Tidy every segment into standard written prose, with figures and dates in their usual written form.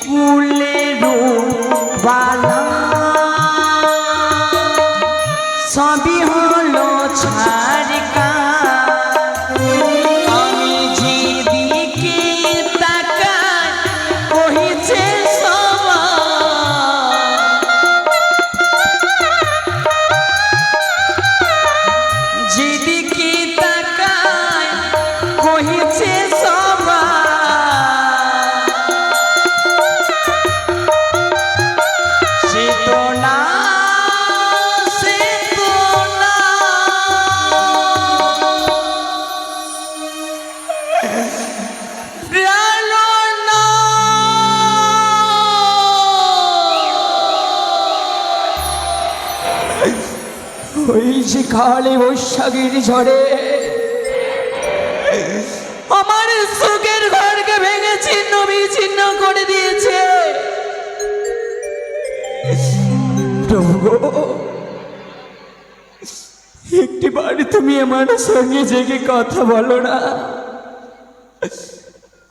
ফুলের বালা সবই হলো ছাড়কা আমি যেদিকে তাকাই কহিছে যেদিকে তাকাই কহিছে ওই যে কালে বৈশাখীর ঝড়ে আমার সুখের ঘরকে ভেঙে ছিন্ন বিচ্ছিন্ন করে দিয়েছে। প্রভু একটি বাড়ি তুমি আমার সঙ্গে জেগে কথা বলো না,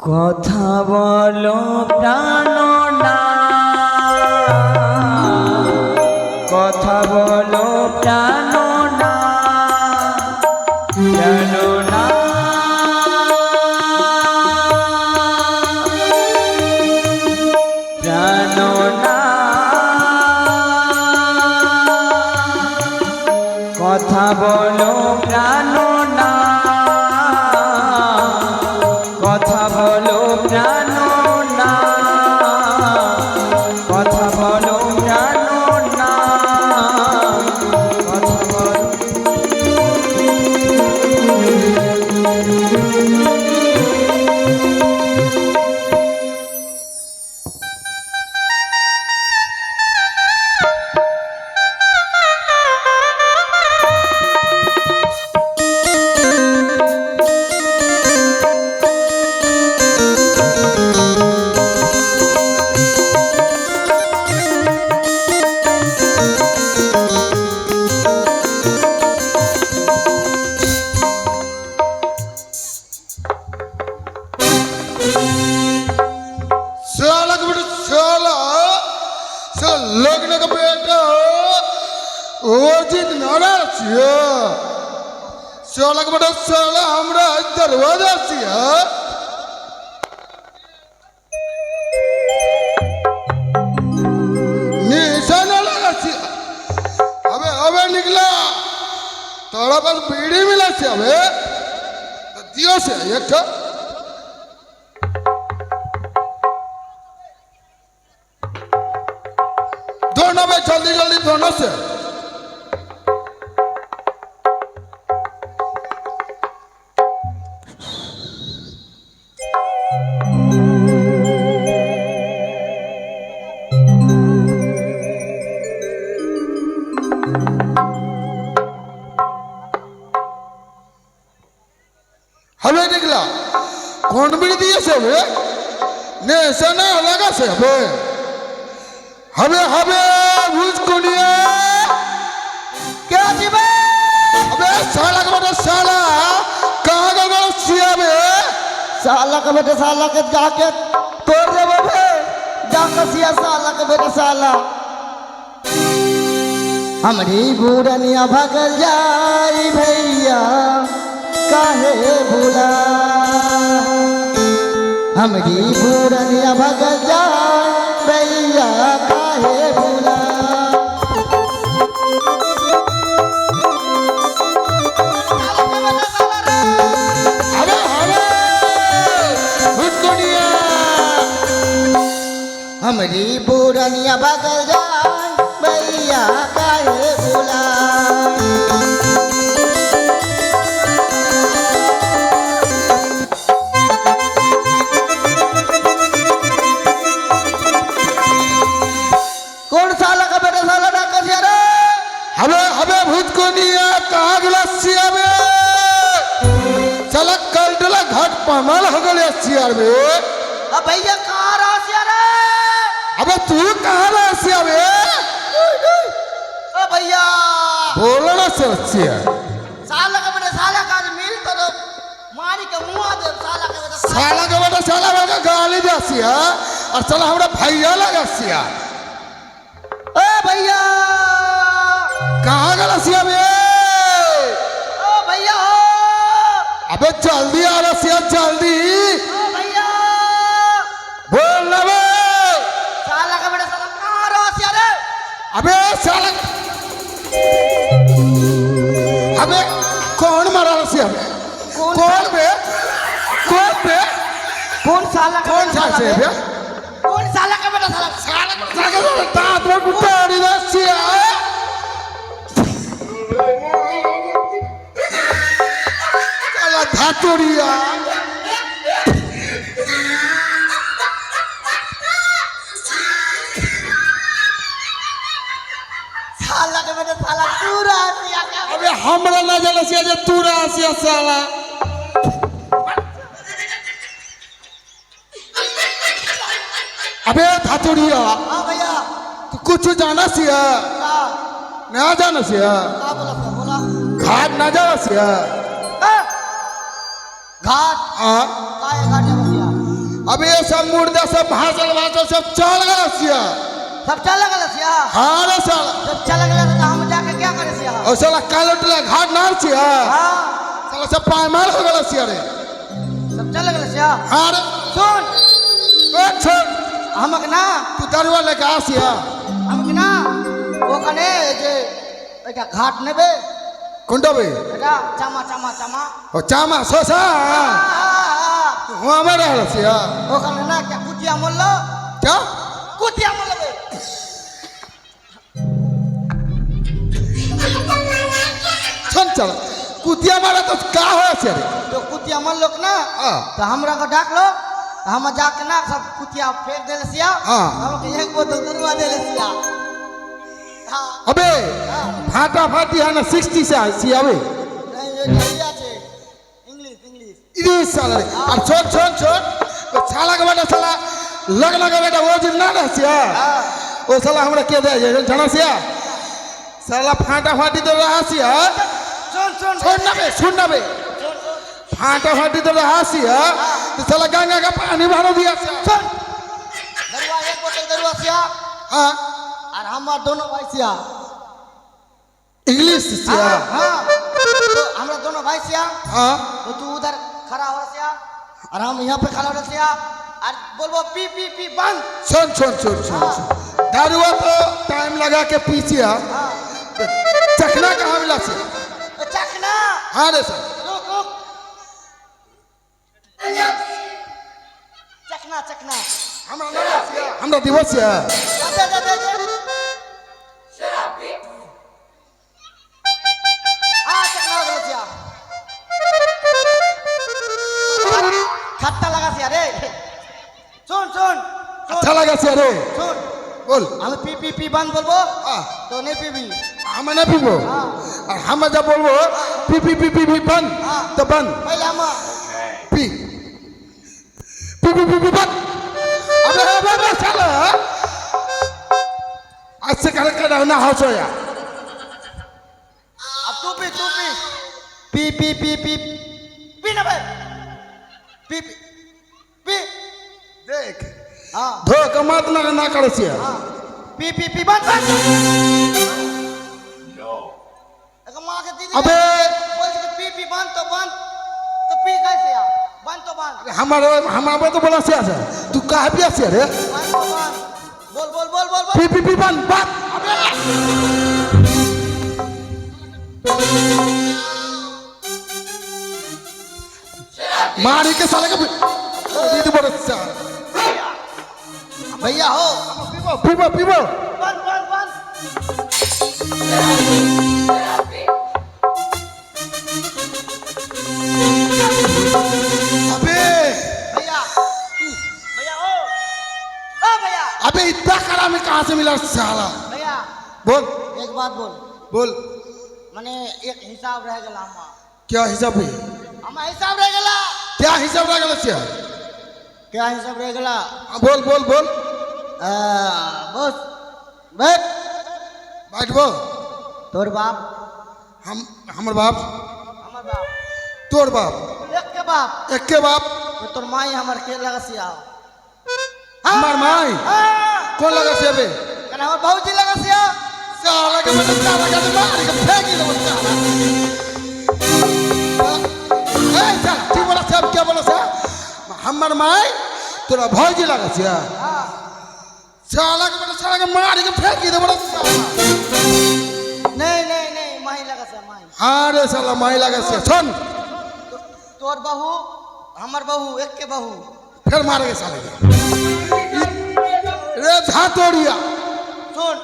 কথা বলো প্রাণনা, কথা বলো প্রাণনা, প্রাণনা প্রাণনা কথা বলো প্রাণনা, কথা বলো প্রাণনা, কথা বলো প্রাণনা, কথা বলো। लग्न का बेटा ओजित नाराज साला का बेटा साला हमरा दरवाजा सिया निशाना लगा सिया अबे अबे निकला थोड़ा पास बीड़ी मिला सिया अबे दियो से एक दोनों में जल्दी जल्दी दोनों से हमें निकला कौन भी दिए से वे ने ऐसा ना लगा से हमें हमें मुझको नहीं क्या जीवे अबे साला का बेटा साला कहाँ का गलत सिया बे साला का बेटा साला के जाके तोड़ दे बाबे जाकर सिया साला का बेटा साला हमारी बुरानिया भगल जाई भैया काहे भूला हमारी बुरानिया भगल जाई भैया काहे भूला अबे अबे मुझको नहीं हमारी बुरानिया भगल जाई भैया काहे भूला हमें भूत को नहीं है कहाँ गिलास सिया में चला कल्टला घाट पमाल हो गए सिया में अब भैया कहाँ रहा सिया रे अबे तू कहाँ रहा सिया में भैया बोलो ना सिया साला का बेटा साला का मिल तो मारी के मुँह दे साला का बेटा साला का बेटा गाली जा सिया और साला हमरा भैया लगा सिया ए भैया कहाँ गला सिया बे ओ भैया अबे जल्दी आ रहा सिया जल्दी ओ भैया बोल ना बे साला का बेटा साला कहाँ रहो सिया रे अबे साला अबे कौन मारा रहा सिया बे कौन बे कौन साला का कौन बेटा सा साला से बे? बे कौन साला का बेटा साला साला दांत में गुटारी दा सिया साला धातुरिया साला का बेटा साला तू रहा सिया का अबे हमरा ना जला सिया जे तू रहा सिया साला अबे धातुरिया हाँ भैया तू कुछ जाना सिया क्या ना जाना सिया क्या बोला सिया बोला घाट ना जाना सिया ए, घाट हाँ काय घाट जाओ सिया अबे ये सब मुर्दा सब भाषण सब चल गया सिया सब चल गया सिया हाँ रे साला जब चल गया तो हम जाके क्या करे सिया और साला कालोटला घाट ना सिया हाँ साला सब पायमाल हो गया सिया रे सब चल गया सिया हाँ रे सुन छोड़ हमक ना तू दरुआ लेके आ सिया हमक ना वो कने जे এটা ঘাট নেবে कुंडा बे এটা চামা চামা চামা और चामा सोसा वो हमारा है सिया ওখানে না क्या কুটিয়া মল্ল क्या কুটিয়া মল্লবে छन चल कुतिया मारा तो का हो सिया रे तो कुटिया मल्लो ना हाँ तो हमरा को डाक लो तो हम जाके ना सब कुटिया फेंक देले सिया हाँ। हमके एक बोतल दरवा देले सिया हाँ अबे फाटा फाटी है ना 60 से आई सिया बे नहीं ये ढैया छे इंग्लिश इंग्लिश इधे साला रे अब छोड़ तो साला का बेटा साला लगना का बेटा वो जिन ना सिया हाँ वो साला हमरा के दे जे जाना सिया साला फाटा फाटी तो रहा सिया सुन सुन ना बे फाटा फाटी तो रहा सिया तो साला गंगा का पानी भरो दिया सिया सुन दरवा एक बोतल दरवा सिया हाँ और हमार दोनों भाई सिया इंग्लिश सिया हाँ हाँ तो हमरा दोनों भाई सिया हाँ तो तू उधर खड़ा हो सिया और हम यहाँ पे खड़ा हो सिया और बोलबो पी पी पी बंद सुन दारुआ तो टाइम लगा के पीछिया हाँ चखना कहाँ मिला से तो चखना हाँ रे सर रुक चखना चखना हमरा दिवस है दे दे दे दे हाँ चखना हो गया सिया खट्टा लगा सिया रे सुन सुन अच्छा लगा से रे सुन बोल हम पी पी पी बंद बोलबो हाँ तो नहीं पीबी हम ना पीबो हाँ और हम जब बोलबो P P P P P बंद हाँ। तो बंद पहले हम P P P P P बंद अबे चल आज से कर ना हो सोया अब तू P P P P P P ना भाई पी पी पी देख हाँ धो कमात ना कर सिया हाँ पी पी पी बंद बंद एक माँ के दीदी अबे बोल के पी पी बंद तो पी कैसे यार बंद तो बंद हमारे तो बोला सिया से तू कहाँ पिया सिया रे बंद तो बंद बोल बोल बोल बोल बोल पी पी पी बंद बंद मारी के साले का दीदी बोले सिया भैया हो पीबो पीबो बंद बंद बंद अबे भैया भैया ओ भैया अबे इतना कड़ा में कहाँ से मिला साला भैया बोल एक बात बोल बोल मने एक हिसाब रह गला हम क्या हिसाब है हिसाब रह गला क्या हिसाब रह गया सिया क्या हिसाब रह गला बोल बोल बोल बस बैठ बैठबो तोर बाप हमर बाप हमर बाप तोर बाप एक के बाप एक के बाप तो तोर माई हमर के लगा सिया हाँ हमार माई कौन लगा से बे कना हमर भौजी लगा सिया साला के बेटा साला का मार के फेंक दे साला ए साला ठीक बोला सब क्या बोला सा हमार माई तोरा भौजी लगा से साला के बेटा साला के मार के फेंक दे बड़ा साला नहीं माई लगा से माई अरे साला माई लगा से सुन तोर बहू हमर बहू एक के बहू फिर मारेंगे साले के रे धातोड़िया सुन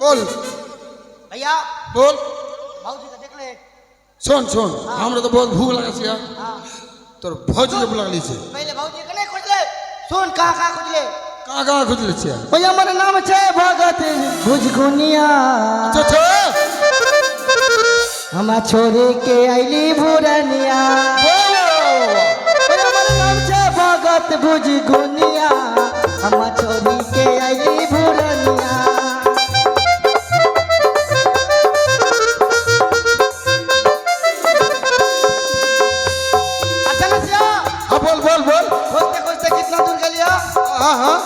बोल भैया बोल भौजी का देख ले सुन सुन हमरा तो बहुत भूख लगा से हां तोर भौजी के बुला ली से पहले भौजी के नहीं खोज ले सुन कहां खोज ले कहां खोज ले से भैया हमर नाम छे भगत भुजगुनिया अच्छा हमा छोरे के आईली भुरनिया भैया हमर नाम छे भगत भुजगुनिया हमा छोरी के आईली भुरनिया बोल बोल बोल खोजते खोजते कितना दूर गलिया हाँ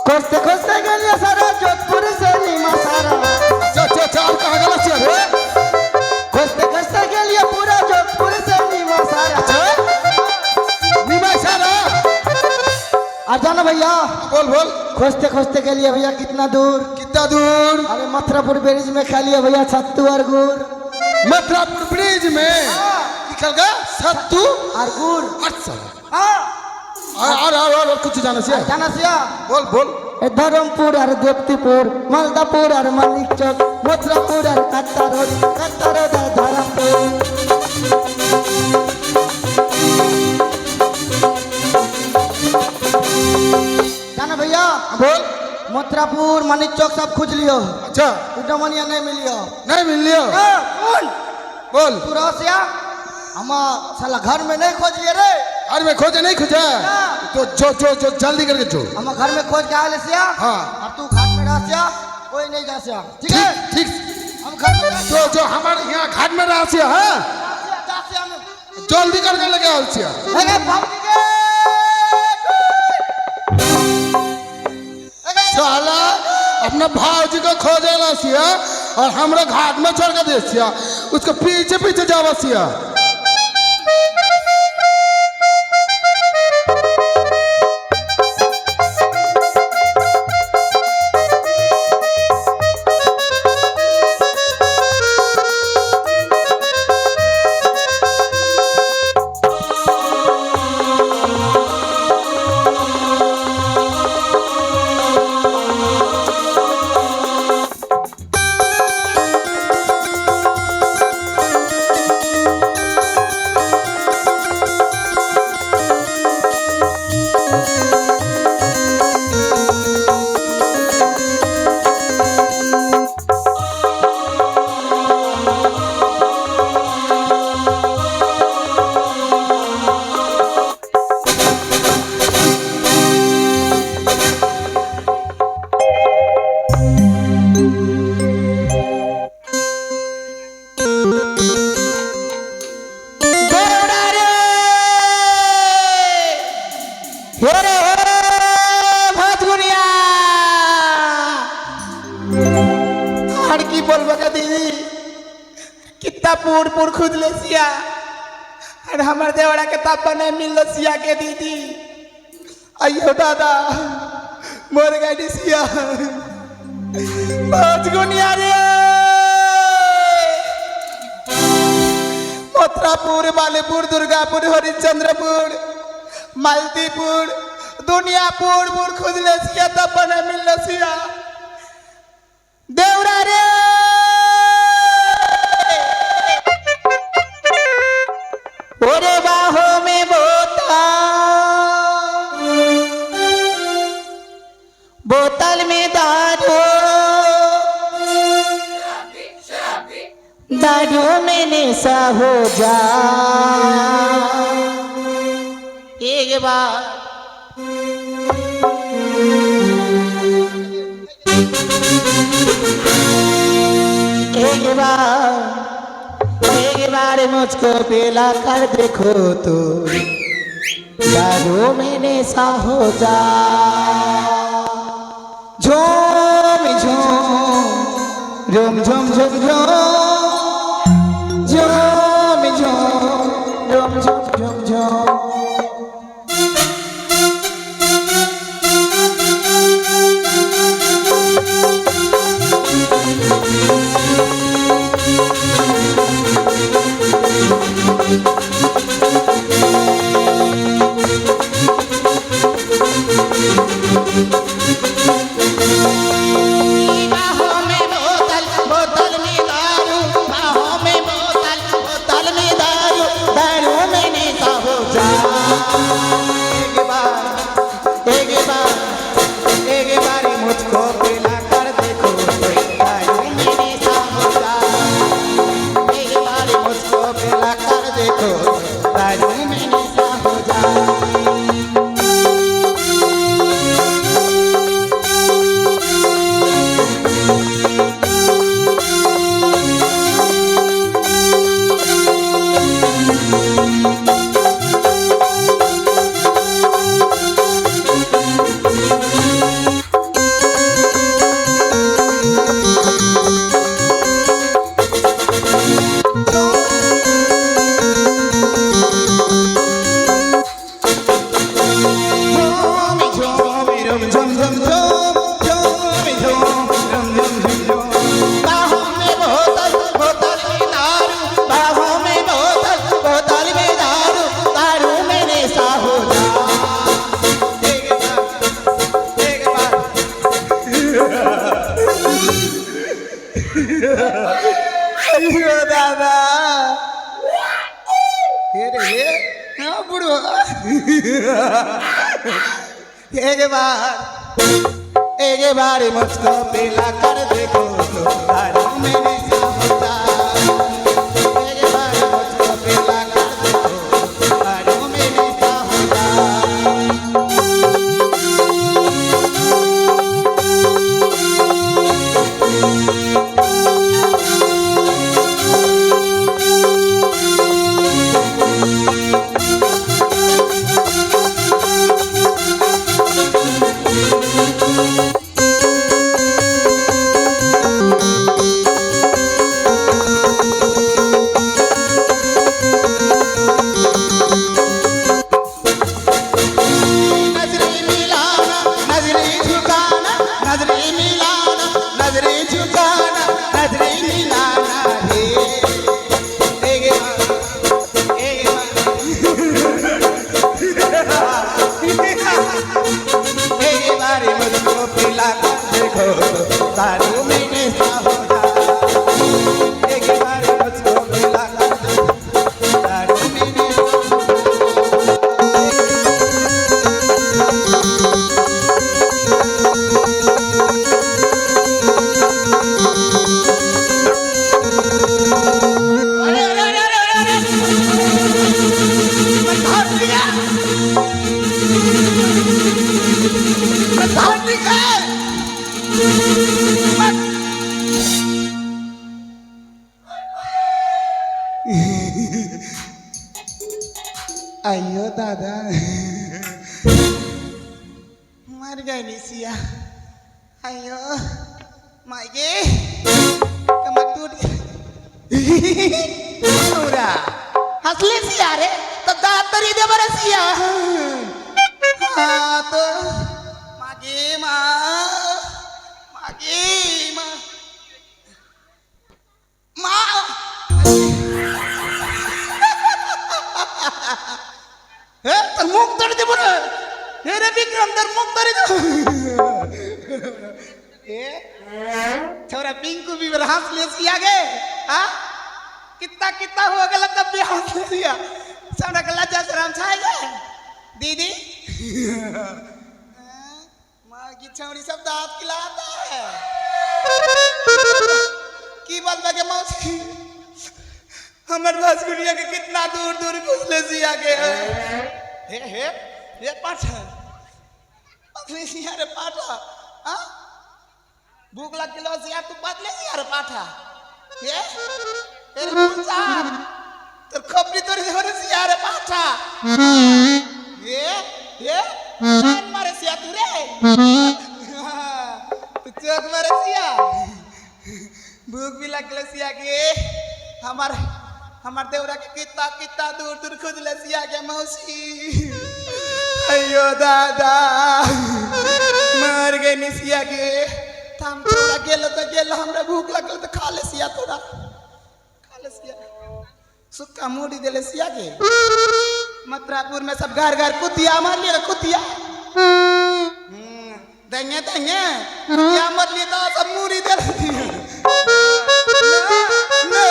खोजते खोजते गलिया सारा जोधपुर से नीमा सारा अच्छा अब कहाँ गलत से रे खोजते खोजते गलिया पूरा जोधपुर से नीमा सारा नीमा सारा और जाना भैया बोल बोल खोजते खोजते गलिया भैया कितना दूर अरे मथुरापुर ब्रिज में खा लिया भैया सत्तू और गुड़ मथुरापुर ब्रिज में निकल गया सत्तू और गुड़ अच्छा हाँ और कुछ जाना से बोल बोल धर्मपुर और देवतीपुर मालदापुर और मानिक चौक मथुरापुर और कत्ता रोड धर्मपुर जाना भैया बोल मथुरापुर मानिक चौक सब खोज लियो अच्छा डमनिया नहीं मिलियो कौन बोल तू रसिया हम साला घर में नहीं खोजिए रे घर में खोजे नहीं खोजा तो जो जल्दी करके जो हम घर में खोज के आले सिया हाँ और तू घाट में रह सिया कोई नहीं जा सिया ठीक है ठीक हम घर में जो हमारे यहाँ घाट में रहा से हाँ जा सिया में जल्दी करके लगे आओ से अरे भौजी के साला अपना भाजी को खोजे ला सिया और हमरा घाट में छोड़ के दे सिया उसको पीछे पीछे जावा सिया पूर खुद ले सिया और हमार देवड़ा के तापा नहीं मिल सिया के दीदी अयो दादा मोर गई सिया पांच गुनिया रे मथुरापुर बालीपुर दुर्गापुर हरिश्चंद्रपुर मालदीपुर दुनियापुर पुर खुद ले सिया तापा नहीं मिल सिया देवड़ा रे ओरे बाहों में बोतल में दारू में नेशा हो जा एक बार एक बार मुझको पिला कर देखो तो दारू में नेशा हो जा। ঝুম ঝুম ঝুম ঝুম ঝুম ঝুম ঝুম ঝুম ঝুম बाहों में बोतल बोतल में दारू बाहों में बोतल बोतल में दारू दारू में नेता हो जा एक बार मुझको पिला कर देखो दारू में नेता हो जा एक बार मुझको पिला कर देखो दारू में नेता हो जा बाहों में बोतल बोतल में दारू बाहों में बोतल बोतल में दारू दारू में नेशा हो जा एक बार अयो दादा हे रे हाँ बुढ़ो एक बार मुझको पिला कर देखो दारू में नेशा हो जा एक बार मुझको पिला कर देखो दारू में नेशा हो जा नजरें मिलाना नजरें झुकाना नजरें मिलाना नजरें झुकाना नजरें मिलाना रे एक बार मुझको पिला कर देखो दारू में नेशा हो जा एक बार मुझको पिला कर देखो दारू में नेशा हो अयो दादा मर गई निसिया अयो मायगे कमर टूट गया हंसले सिया रे तो दांत तरी दे बरे सिया हाँ तो मागे माँ हे तर मुख तोड़ दे बरे हे रे विक्रम तर मुख तोड़ दे ए छोरा पिंकू भी बड़ा हंस ले सिया गे हाँ कितना कितना हो गया तब भी हंस ले सिया सारा गला जैसे राम छाए गए दीदी माँ की छौरी सब दांत खिलाता है की बात बाके मौसी हमर रसगुल्ला के कितना दूर दूर घुसले सिया के हे पाठा पतली सिया रे पाठा हाँ भूख लग किलो सिया तू पतले सिया रे पाठा ये तेरे पूछा तो खपरी तोरी हो रे सिया रे पाठा ये मारे सिया तू रे तू चोक मारे सिया लगले सिया के हमार देवरा के कितना कितना दूर दूर खोजले सिया के मौसी अयो दादा मर गए निसिया के हम थोड़ा गेलो तो गेलो हमरा भूख लगल तो खा ले सिया थोड़ा खा ले सिया सुक्का मूड़ी देले सिया के मथुरापुर में सब घर घर कुतिया मार लिए कुतिया दंगे दंगे कुतिया मार लिए तो सब मूड़ी देले ना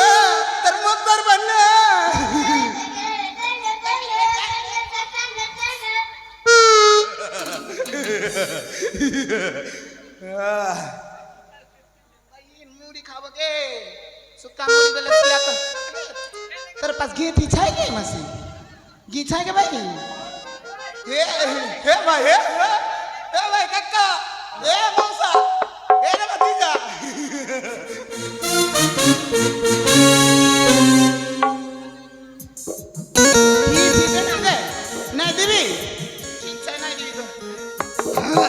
तरमुतर बन्ना मूड़ी खाओगे सुक्का मूड़ी देले सिया तो तेरे पास घी थी छाई के मसी घी छाई के भाई हे भाई हे भाई काका हे मौसा हे रे भतीजा घी थी दे ना दे नहीं दीवी घी छाई नहीं दीवी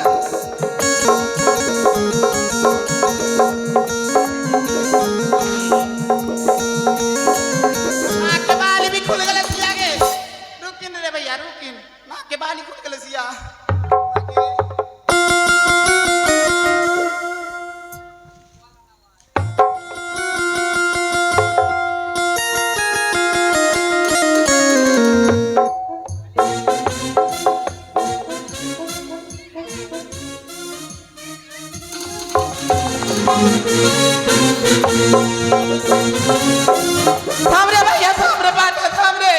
तो के बाली खुद के लसिया थाम रे भैया थाम रे बात थाम रे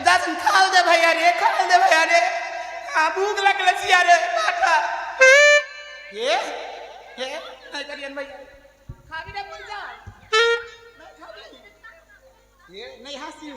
दादन खाल दे भैया रे हाँ भूख लगल सिया रे बाटा ये नहीं करियन भैया खाबी रे बोल जा नहीं खाबी ये नहीं हंसी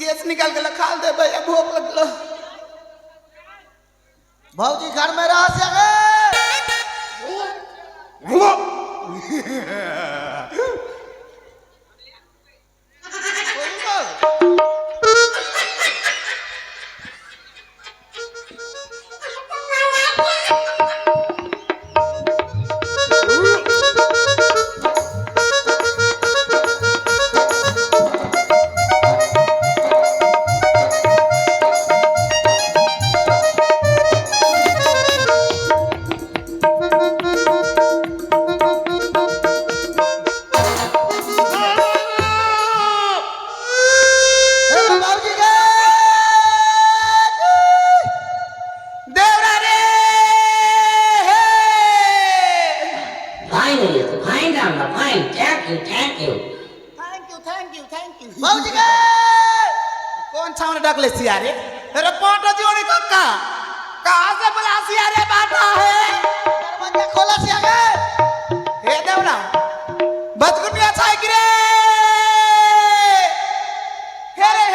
गैस निकाल के खा दे भैया भूख लगल भौजी घर में रह से भौजी के कौन छावने डकले सिया रे अरे पोटो जोड़ी कक्का कहां से बुला सिया रे बाटा है दरवाजा खोला सिया के हे देवड़ा बचगुनिया छाई गिरे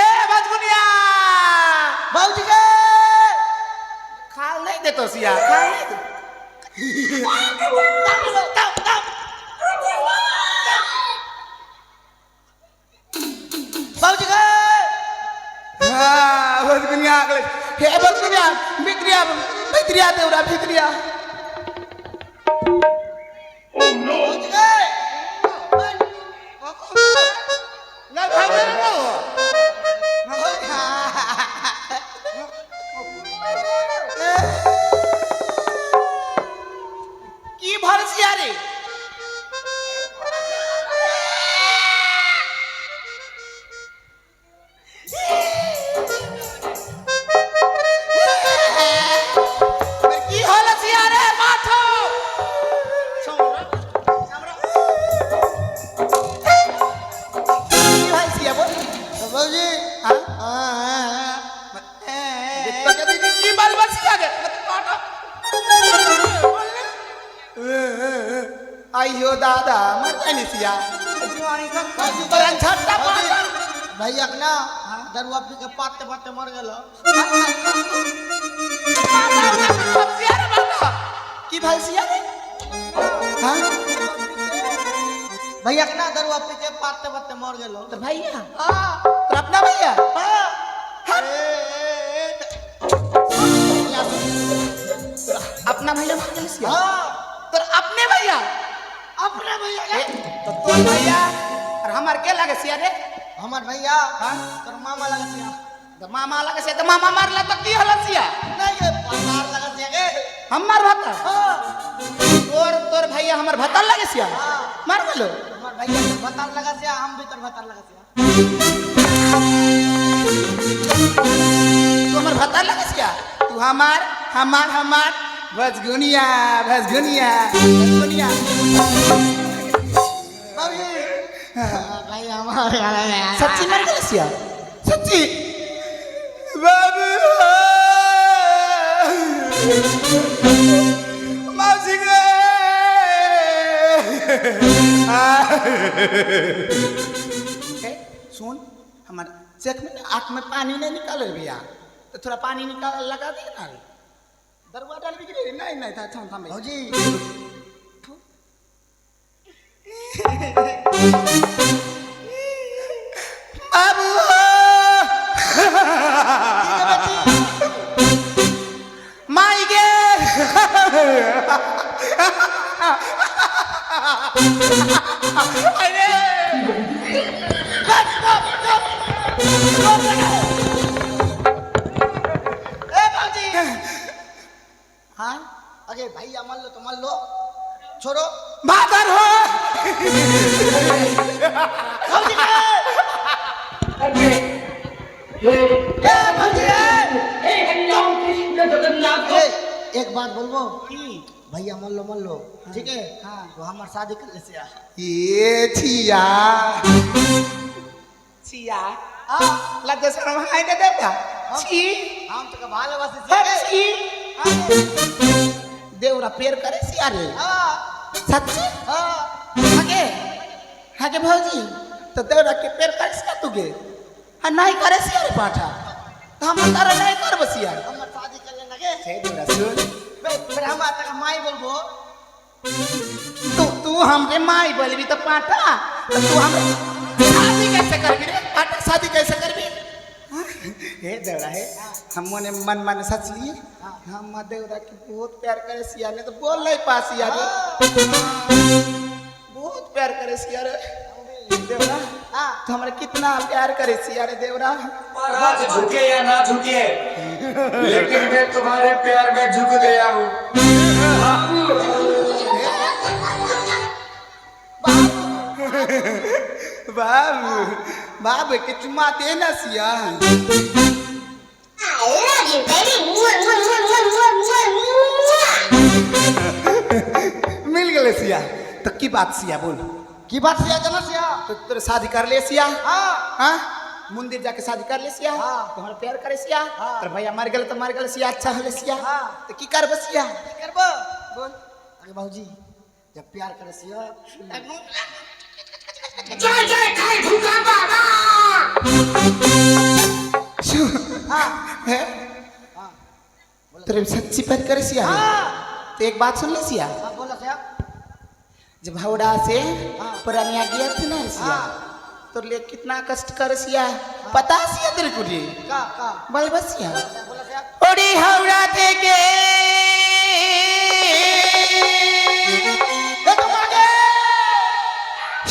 हे बचगुनिया भौजी के खाल नहीं दे तो सिया खाल नहीं दे भौजी के हां बचगुनिया अगले हे बचगुनिया भित्रिया देवड़ा भित्रिया भौजी के ना खावे ना की भरसिया रे की हलसिया रे माथो की हलसिया बोल भौजी हां हां की बाल बसिया के माथो आइयो दादा मत नहीं सिया जीवानी का बरन छट्टा पाटा भैया के ना दरुआ पी के पाते पाते मर गेल की भाई सिया रे हां भैया के ना दरुआ पी के पाते पाते मर गेल तो भैया हां तो अपना भैया अपना भैया मर गेल सिया तो अपने भैया तो तोर भैया और हमार के लगे सिया रे हमार भैया तोर मामा लगा सिया तो मामा लगे सिया तो मामा मारला तो की हला सिया नहीं ये पतार लगा सिया के हमार भत्ता तोर भैया हमार भत्ता लगे सिया मार गेलो हमार भैया तोर भतार लगा सिया हम भी तोर भतार लगा सिया तू हमार भत्ता लगे सिया तू हमार भजगुनिया भाई हमारे सच्ची मर गेल सिया सच्ची बाबू मौसी गे सुन हमार चेक में आँख में पानी नहीं निकाल भैया तो थोड़ा पानी निकाल लगा दे ना दरवाजा डाल भी गिरे नहीं था थाम भौजी बाबू माई गे अरे हाँ अरे भैया मान लो तो मान लो छोड़ो मादर हो एक बात बोलबो भैया मान लो ठीक है हाँ तो हमार शादी कर ले सिया ये छिया लगे शर्म हाय दे देता छी हम तो भालोबासी छी देवरा पेर करे सिया रे हाँ सच्ची हाँ हागे भौजी तो देवरा के पेर करे सिया तुगे हाँ नहीं करे सिया रे पाठा तो हम तारा नहीं कर बसिया हमार शादी कर लेना के हे देवरा सुन फिर हम तक माई बोलबो तू हमरे माई बोलबी तो पाठा तो तू हम शादी कैसे करबी रे पाठा शादी कैसे करबी हे देवरा है हम मन सच लिए हम देवरा की बहुत प्यार करे सिया ने तो बोल नहीं पास सिया रे बहुत प्यार करे सिया रे देवरा तो हमारे कितना प्यार करे सिया रे देवरा महाराज झुके या ना झुके लेकिन मैं तुम्हारे प्यार में झुक गया हूँ बाबू के चुम्मा दे ना सिया मिल गए सिया तो की बात सिया बोल की बात सिया जना सिया तो तेरे शादी कर ले सिया हाँ हाँ मंदिर जाके शादी कर ले सिया तुम्हारा प्यार करे सिया और भैया मर गए तो मर गए सिया अच्छा हले सिया तो की कर बसिया करबो बोल अरे बाबूजी जब प्यार करे सिया तेरे सच्ची प्यार करे सिया तो एक बात सुन ले सिया बोला सिया जब हौड़ा से पुरानिया गया थी ना सिया तो ले कितना कष्ट कर सिया पता सिया तेरे को जी का बोल बस सिया बोला सिया ओडी हौड़ा থেকে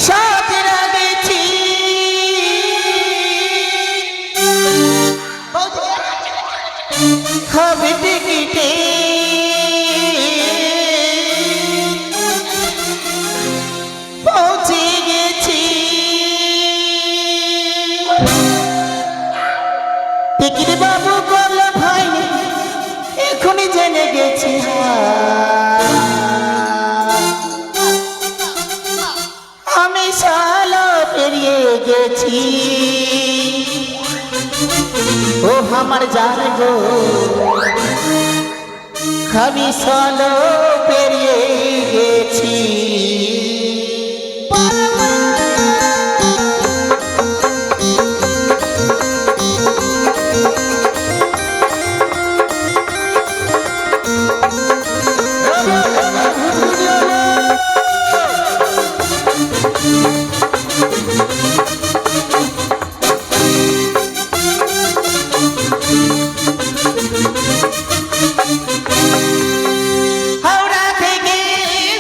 সাথীরা গেছি হবে টিকিটে পৌঁছে গেছি টিকিট বাবু বলল ভাই এখনই জেনে গেছি আমি সালো পেরিয়ে গেছি ও আমার জান গো আমি সালো পেরিয়ে গেছি হাওড়া থেকে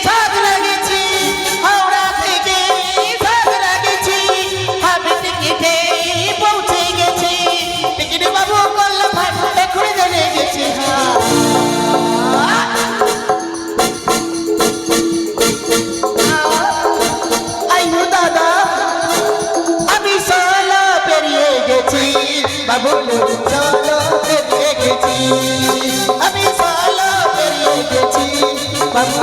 ঝগড়া গেছি, হাওড়া থেকে ঝগড়া গেছি, হাবি টিকিটে পৌঁছে গেছি, টিকিট বাবু করলো ভাট এখুড়ে জেনে গেছি। আইনু দাদা আমি চলো পেরিয়ে গেছি, বাবু চলো পেরিয়ে গেছি, আমি চলো পেরিয়ে গেছি, বাবু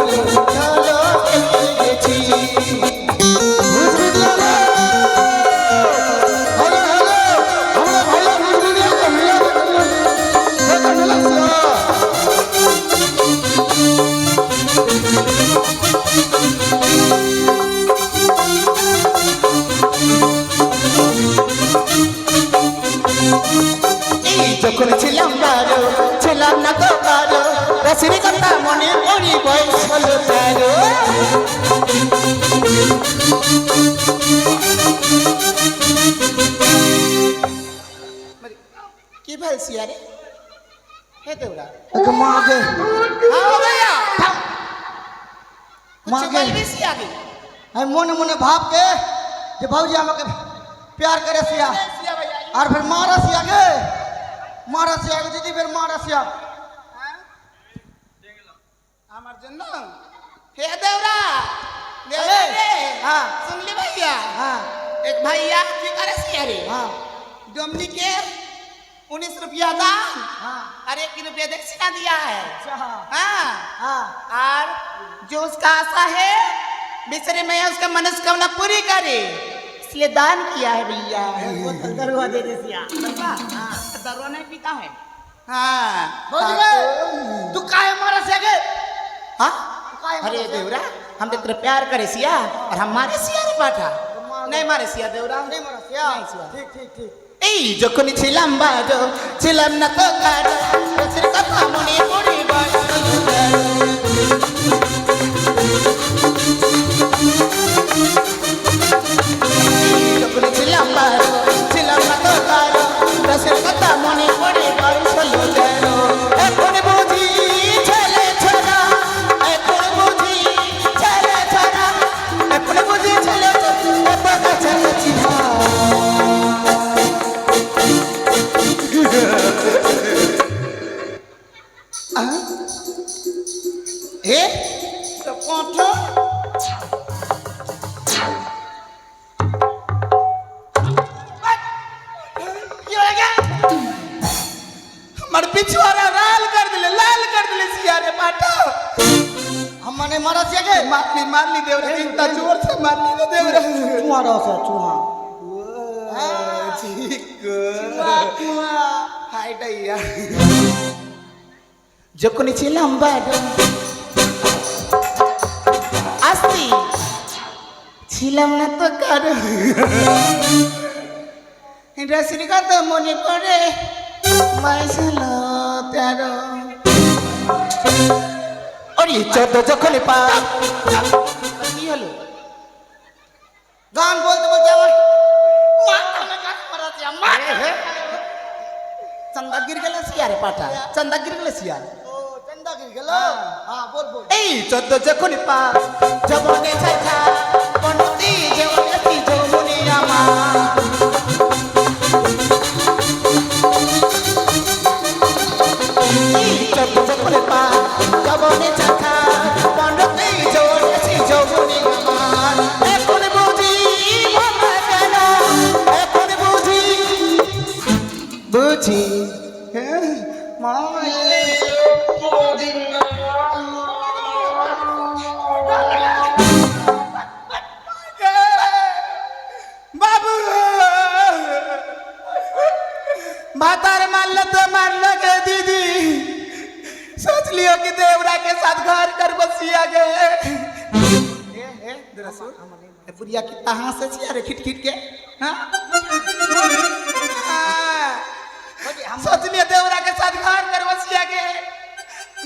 চলো পেরিয়ে গেছি। এই যখন ছিলাম বারো, ছিলাম না তো কারো, রসির কথা মনে পড়ি বয়স হলো 13। কি ভালছি আরে হে দেউরা ওকে মা আগে आओ भैया माँ कुछ के- बोल बेसी आगे আমি মনে মনে ভাবকে যে ভাউজি আমাকে প্যার করে সিয়া बेसी भैया আর ফির মারা সিয়া গে মারা সিয়া গে দিদি ফির মারা সিয়া আমার জন্য হে দেউরা अरे, हाँ। सुन ली भैया হ্যাঁ एक भैया की करे सी अरे হ্যাঁ डोमनी के 19 रुपया दाम हाँ। और 1 रुपया दक्षिणा दिया है अच्छा हाँ हाँ और जो उसका आशा है बेचारे मैं उसका मनस्कामना पूरी करे इसलिए दान किया है भैया वो तो दरुआ दे दे सिया हाँ दरुआ नहीं पीता है हाँ भाउजी गे तू काहे मारा सिया गे हाँ काय अरे मारे देवरा हम तो तेरे प्यार करे सिया और हम मारे सिया रे पाठा नहीं मारे सिया देवरा नहीं मारा सिया नहीं सिया। ठीक ठीक ठीक এই যখন ছিলাম বারো, ছিলাম না তো কারো, রসির কথা মনে পড়ে বয়স হলো 13। যখন ছিলাম বারো, ছিলাম না তো কারো, রসির কথা মনে পড়ে বয়স হলো 13। এখন বুঝি ছেলে ছড়া, এখন বুঝি ছেলে ছড়া, এখন বুঝি ছেলে ছড়া, কাছাকাছি এ তো কণ্ঠ কি হয়ে গেল আমার পিছুয়ারা লাল कर दिले सियारे पाटो हम मने मारा सिया गे मारली देवरा इतना जोर से मारली ना देवरा चूहा रहो से चूहा হাই ডাইয়া যখন ছিলাম বারো আসতি ছিলাম না তো কারো রসির কথা মনে পড়ে বয়স হলো 13। ওরে 14 যখন পা কি হলো गान बोलते बोलते আমার माथा में गान मारा सिया माथा चंदा गिर गेल सिया रे पाटा चंदा गिर गेल सिया ओ चंदा गिर गेल हां बोल बोल এই 14 যখন পা জবনে ছাইছা পন্তি জবনে কি জবনে আমার এই 14 যখন পা জবনে ছাইছা পন্তি জবনে কি জবনে আমার এখন বুঝি ভাবা কেন এখন বুঝি বুঝি মায়ে बाबू भातार मारल तो मारल के दीदी सोच लियो कि देवरा के साथ घर कर बसिया गे बुढ़िया कितना हंसे छिया रे खिट खिट के हाँ? सोच लियो देवरा के साथ घर कर बसिया गे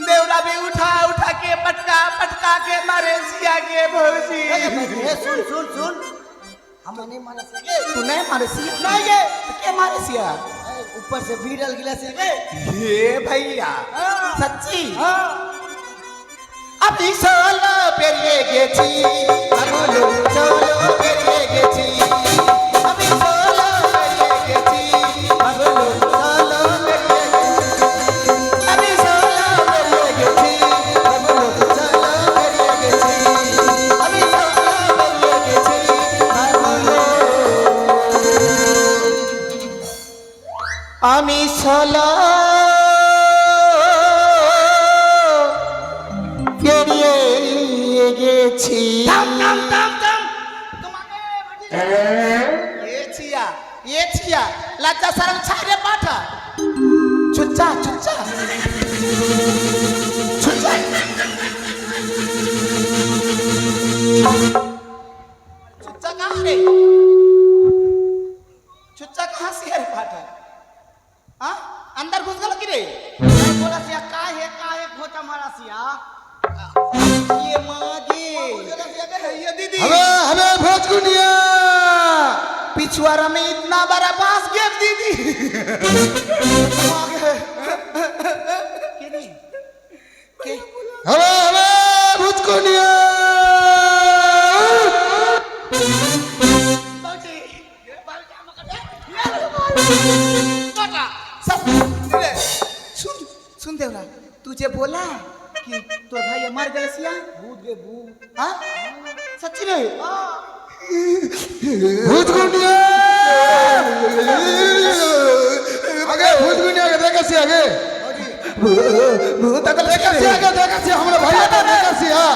देवरा भी उठा उठा के पटका पटका के मारे सिया गे भौजी ए सुन सुन सुन हम नहीं मारे से तू नहीं मारे सिया नहीं गे तो के मारे सिया ऊपर से बीड़ल गिला से ये भैया सच्ची अभी सोलो पेरिए गेছি আগুলো সোলো পেরিয়ে গেছি अभी सोलो पेरिए गेছি আগুলো সোলো পেরিয়ে গেছি अभी सोलो पेरिए गेছি আগুলো সোলো পেরিয়ে গেছি अभी सोलो पेरिए गेছি আগুলো আমি সোলো পেরিয়ে গেছি ये छिया लज्जा शर्म छाड़े पाठा चुच्चा चुच्चा चुच्चा चुच्चा कहाँ रे चुच्चा कहाँ से है रे पाठा हाँ अंदर घुस गल कि रे बोला से का है घोटा मारा सिया ये मागे ये दीदी हमें भोजकुनिया पिछुआरा में इतना बड़ा बांस गिर दीदी हमें भोजकुनिया सुन सुन देवरा तुझे बोला कि तोर भाई मर गए सिया भूत गे भूत हाँ सच्ची रे भोजकुनिया आगे भोजकुनिया के देखा सी आगे भूत अगल देखा सी हमारे भैया का देखा सी हाँ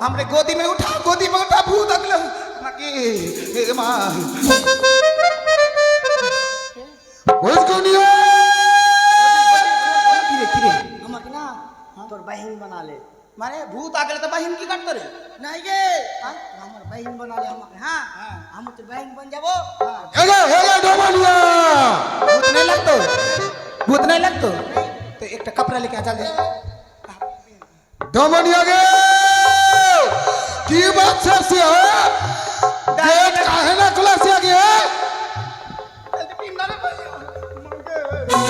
हमरे गोदी में उठा भूत अगल बाकी माँ भोजकुनिया हमक ना तोर बहन बना ले मारे भूत आगले तो बहन की करते रे नहीं गे हमर बहन बना ले हमक हां हम तो बहन बन जाबो हेलो डोमानिया भूत नहीं लगतो तो एक कपड़ा लेके आ चल दे डोमानिया गे की बात से सी हो गेट काहे ना खुला सी आगे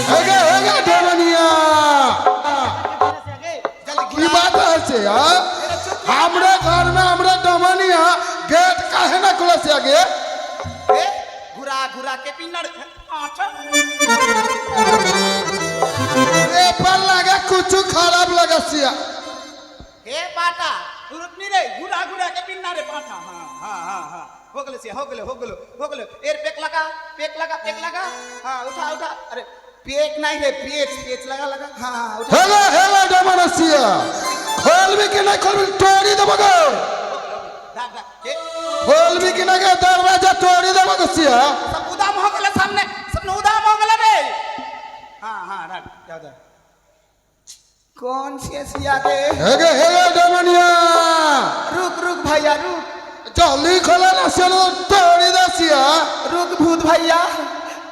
हेगे डोमानिया की बात है से यार हमरे घर में हमरे डोमानिया गेट काहे ना खुला सी आगे घुरा घुरा के पिन्नर आटा ए पर लगा कुछ खराब लगा सिया हे पाटा रुकनी रे घुरा घुरा के पिन्ना रे पाटा हां हो गले सिया हो गले एर पेक लगा हां उठा अरे पेक नहीं रे पेच लगा हां उठा हेलो डोमानिया सिया खोल भी कि नहीं खोल भी तोड़ी दे मगो दादा के खोल भी कि नहीं दरवाजा तोड़ी दे मगो सिया सब उदाम हो गले सामने सब उदाम हो गले रे हां रात जाओ कौन सी सिया के हेगे डोमानिया रुक भैया रुक जल्दी खोला ना चलो तोड़ी दे सिया रुक भूत भैया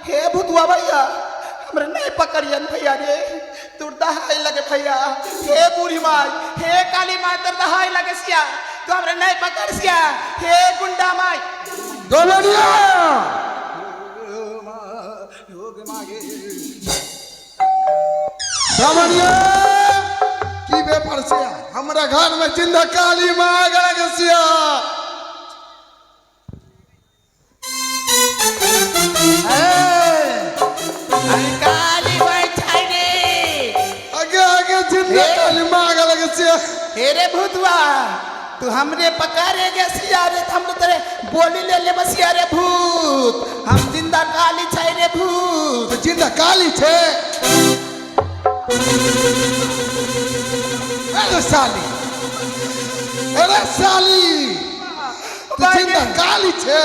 हे भूतवा भैया हमरे नहीं पकड़ियन भैया रे तुर दहाई लगे भैया हे बूढ़ी माई हे काली माई तुर दहाई लगे सिया तू हमरे नहीं पकड़ सिया हे गुंडा माई डोमानिया डोमानिया की व्यापार सिया हमारा घर में जिंदा काली माँ गया के सिया काली माई छाइने आगे जिंदा काली माँ गया के सिया हे रे भूतवा तू हमरे पकड़ेगे सिया रे हम तेरे बोली ले बसिया रे भूत हम जिंदा काली छाई रे भूत तो जिंदा काली छे अरे साली तो जिंदा काली छे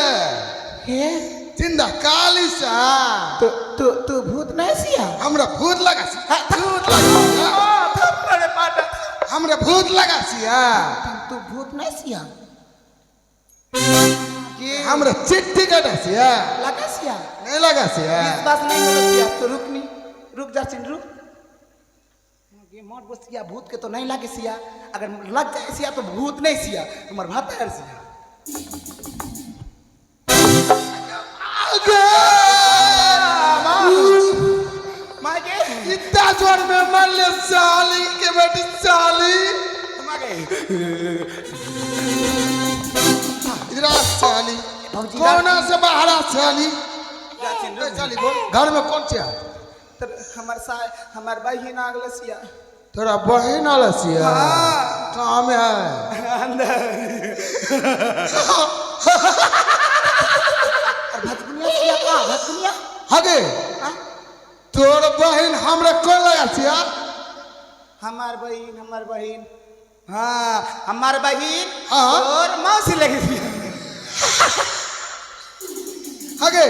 हे जिंदा काली सा तू भूत नहीं सिया हमरा भूत लगा सी हमरा भूत लगा सिया तू भूत नहीं सिया हमरा चिट्ठी कटा सिया लगा सिया नहीं लगा सिया विश्वास नहीं हो सिया तो रुक जा सिन रुक ये मोट बसिया भूत के तो नहीं लगे सिया अगर लग जाए सिया तो भूत नहीं सिया तुम्हार भाता है सिया आगे मागे इतना जोर में मर ले साली के बेटी साली मागे इधर आ साली भौजी कौन से बाहर आ साली जाचिन ए, साली बोल घर में कौन से है तर हमार बहिन आगलसिया तेरा बहन आलसिया कहाँ में है अंदर भतकुनिया सिया का भतकुनिया हगे तोर बहन हमरा कौन लगा सिया हमार बहिन हाँ हमार बहिन हाँ। और मौसी लगी थी हगे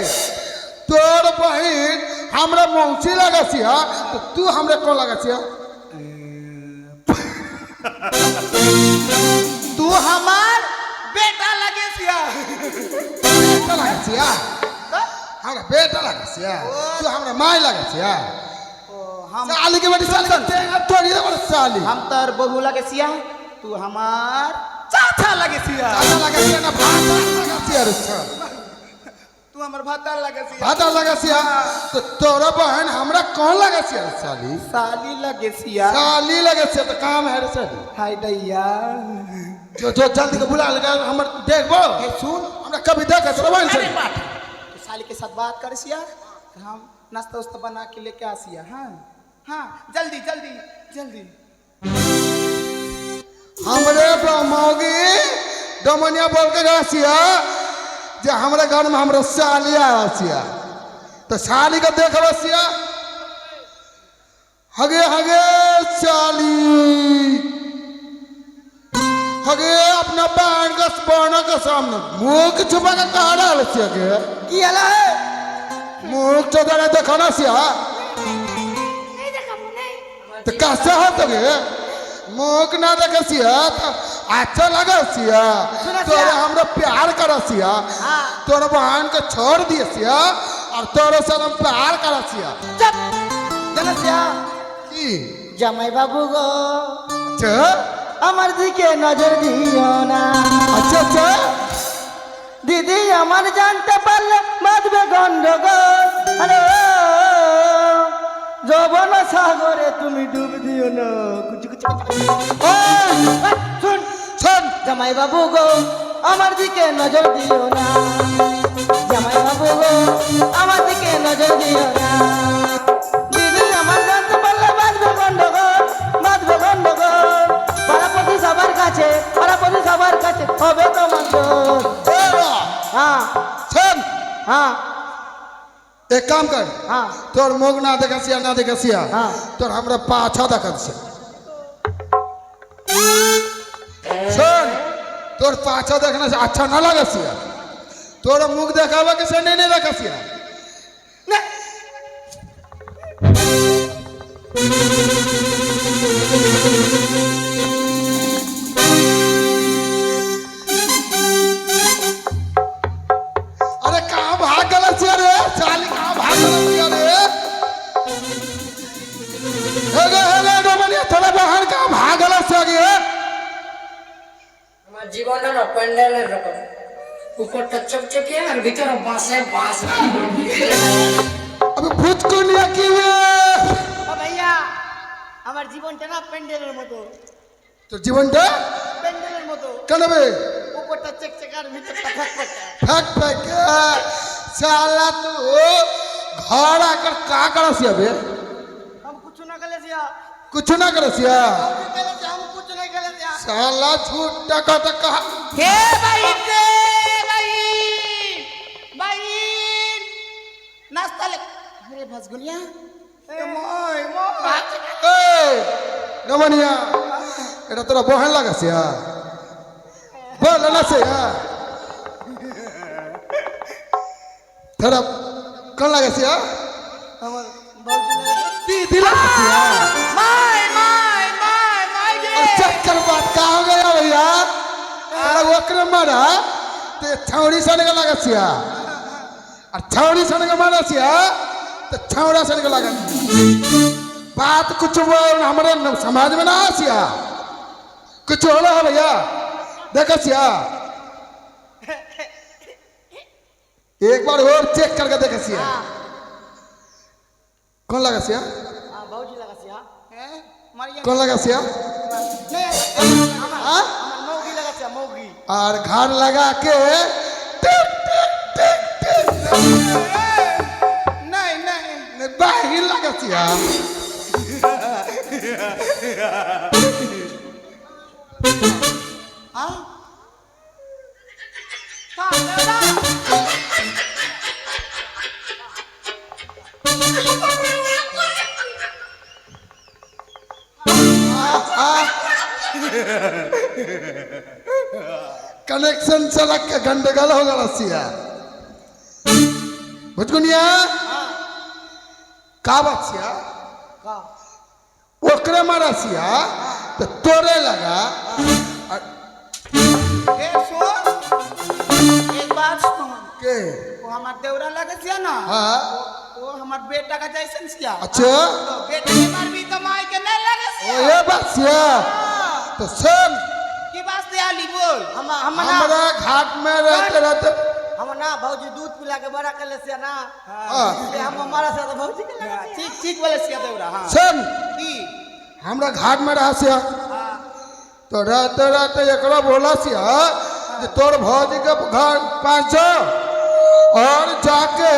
तोर बहन हमरा मौसी लगा सिया तो तू हमरा कौन लगा सिया तू हमार बेटा लगे सिया बेटा लगा सिया हमरा बेटा लगा सिया तू हमरा माई लगा सिया हम साली के बेटी साली के तेरा तोड़ी दे बड़ा साली हम तर बहू लगे सिया तू हमार चाचा लगे सिया चाचा लगा सिया ना भाता लगा सिया रे साल तू हमार भाता लगे सिया भाता लगा सिया तो तोरा बहन हमरा कौन लगा सिया रे साली साली लगे सिया साली लगा सिया तो काम है रे साली हाय दैया जो जल्दी के बुला लगा हमर देखबो हे सुन हमरा कभी देखा तोरा बहन से तू साली के साथ बात कर सिया हम नाश्ता उस्ता बना के लेके आ सिया हाँ हाँ जल्दी जल्दी जल्दी हमरे मौगी डमनिया बोल के गया सिया जे हमरे घर में हमरा साली आया सिया तो साली के देख सिया हगे हगे साली हगे अपना बहन के बहनों के सामने मुंह के छुपा के कहा डाल सिया के की हला है मुंह चौधरी देखा ना सिया तो कैसे हो तो गे मुख ना देखे सिया तो अच्छा लगा सिया तोरे हमरा प्यार करा सिया तोरे बहन के छोड़ दिए सिया और तोरे साथ हम प्यार करा सिया चुप चलो सिया की জামাই বাবু গো अच्छा আমার দিকে নজর দিও না अच्छा अच्छा দিদি আমার জানতে পারলে বাঁধবে গন্ডগোল আরে যৌবন সাগরে তুমি ডুব দিও না কুচু কুচু শুন सुन জামাই বাবু গো আমার দিকে নজর দিও না জামাই বাবু গো আমার দিকে নজর দিও না দিদি আমার জানতে পারলে বাঁধবে গন্ডগোল পাড়াপতি সবার কাছে হবে তোমার দোষ। हाँ सुन हाँ एक काम कर हाँ तोर मुख ना देखा सिया ना देखा सिया हाँ। तोर हमरा पाछा देखा सिया सुन तोर पाछा देखना से अच्छा ना लगा सिया तोर मुख देखावा के से नहीं देखा सिया अरे कहाँ भाग गला सिया रे साली कहाँ भाग गला सिया रे हेगे डोमनिया थोड़ा बहन कहाँ भाग गला सिया गे আমার জীবনটা না প্যান্ডেলের রকম উপরটা চকচকে আর ভিতরে বাঁশে বাঁশ अबे भूत को लिया की हुए ও ভাইয়া আমার জীবনটা না প্যান্ডেলের মতো तो जीवन दे প্যান্ডেলের মতো कनबे উপরটা চেকচেকার ভিতরটা ফটফটা फेंक फेंक साला तू घर आकर का करा सिया बे हम कुछ ना कले सिया कुछ ना करे सिया हम कुछ नहीं कले सिया साला झूठ टका टका हे बहिन रे बहिन नाश्ता ले अरे भसगुनिया मोय मोय ए नमनिया এটা তোরা বহান লাগাছিয়া বল না সিয়া তোরা কোন লাগাছিয়া আমার বাবুজি दीदी लागाছিয়া माय दे और चक्कर बात का हो गया भैया अरे वक्र मारा ते छौड़ी सने का लागाছিয়া और छौड़ी सने का माराছিয়া तो छौड़ा सने का लगा बात कुछ बोल हमारे समाज में ना आसिया कुछ होला है भैया देखसिया एक बार और चेक करके देखे सिया कौन लगा सिया भौजी लगा सिया कौन लगा सिया हाँ? मौगी लगा सिया मौगी और घर लगा के टिक टिक टिक टिक नहीं नहीं बाहिर लगा सिया हाँ हाँ देवरा कनेक्शन सड़क के गंडगोल हो गया सिया भुजगुनिया का बात सिया ओकरे मारा सिया तो तोरे लगा ए सुन एक बात सुन के वो हमार देवरा लगे सिया ना हाँ वो हमार बेटा का जैसन सिया अच्छा तो बेटे के मार भी तो माई के नहीं लगे ओ सिया ये बात सिया तो सुन की वास्ते आली बोल हमारा घाट में रहते रहते हम ना भौजी दूध पिला के बड़ा कर ले सिया ना हाँ, इसलिए हम हमारा से तो भौजी के लगा सिया। ठीक ठीक बोले सिया देवरा हाँ सुन की हमरा घाट में रहा सिया तो रहते रहते एकरा बोला सिया कि तोर भौजी के घर पास जाओ और जाके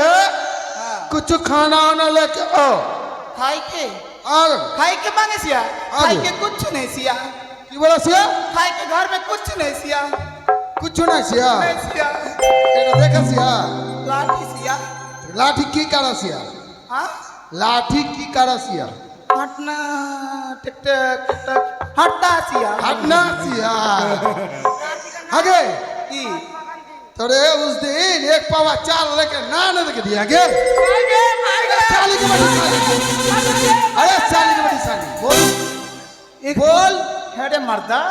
कुछ खाना वाना लेके आओ खाई के और खाई के मांगे सिया खाई के कुछ नहीं सिया की बोला सिया खाई के घर में कुछ नहीं सिया कुछ नहीं सिया नहीं सिया এটা देखा सिया लाठी सिया लाठी की करा सिया हाँ लाठी की करा सिया हटना टिक टक टिक टक हटता सिया हटना सिया आगे की तोरे उस दिन एक पावा चाल लेके ना देके दिया गे आगे आगे साली की बड़ी साली अरे साली की बड़ी साली बोल एक बोल हेरे मर्दा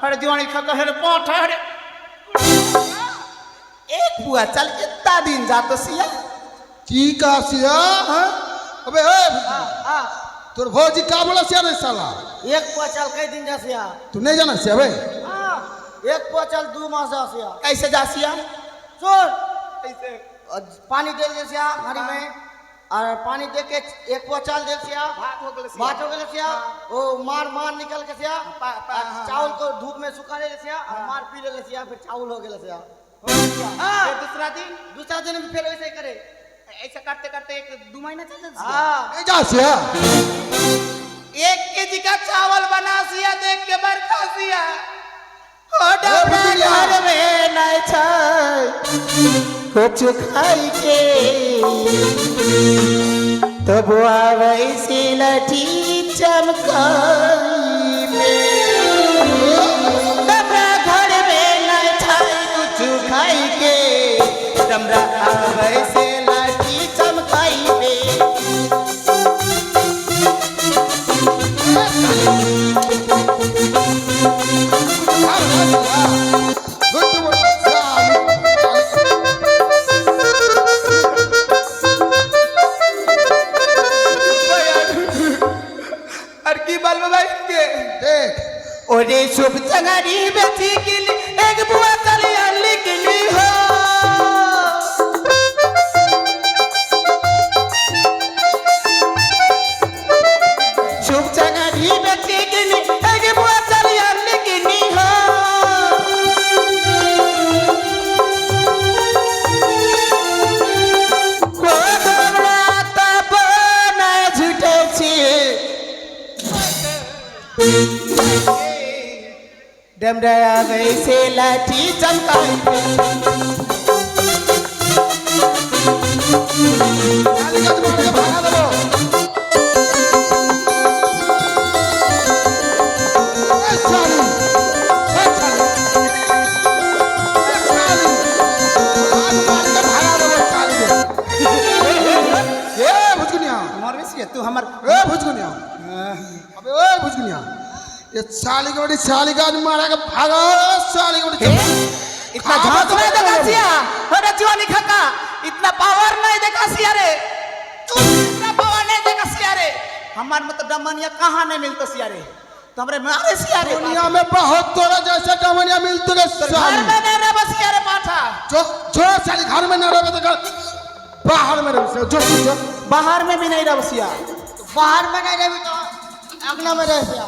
हेरे दीवानी खका हेरे पाठा हेरे एक बुआ चल कितना दिन जातो सिया की का सिया हाँ अबे ए तोर भौजी का बोला सिया रे साला एक पोचल कई दिन जा सिया तू नहीं जाना सिया बे एक पोचल 2 मास जा सिया कैसे जा सिया सुन कैसे पानी दे दे सिया घड़ी में और पानी दे के एक पोचल दे सिया भात हो गले सिया बात हो गए सिया वो मार निकल के सिया हाँ। चावल को धूप में सुखा ले सिया और मार पी ले सिया फिर चावल हो गए सिया फिर दूसरा दिन भी फिर वैसे ही करे ऐसा करते करते एक 2 महीना चल जाता हाँ नहीं जा सिया 1 केजी का चावल बना सिया देख के बरखा सिया हो ए बुढ़िया। घर में नहीं छै कुछ खाई के तब आवे से लठी चमकाई में हमरा घर में नहीं छै कुछ खाई के हमरा आवे से लठी चमकाई में गुड बोला साली और की बाल भाई के देख ओरे शुभ चंगारी बेची किली एक बुआ चली अली किली हो शुभ चंगारी बेची किली एक बुआ चली अली किली हो को हमरा तब न झुटे छी डमरा वैसे लाठी चमकाई साली का तुम्हारे भागा दो ए साली ए साली ए साली आज मार के भागा दो साली को ए भुजगुनिया मरवे से तू हमर ए भुजगुनिया अबे ओए भुजगुनिया ये साली की बड़ी साली का आज मारा के भागा साली की बड़ी इतना झांक नहीं देखा सिया अरे जीवानी खका इतना पावर नहीं देखा सिया रे तू इतना पावर नहीं देखा सिया रे हमार मतलब डमनिया कहाँ नहीं मिलता सिया रे तो हमरे मारे सिया रे दुनिया में बहुत तोरा जैसे डमनिया मिलते रे घर साली में नहीं रह बस सिया रे पाठा जो जो साली घर में न रहे तो बाहर में रहे जो जो बाहर में भी नहीं रह बसिया। बाहर में नहीं रही तो अगना में रह गया।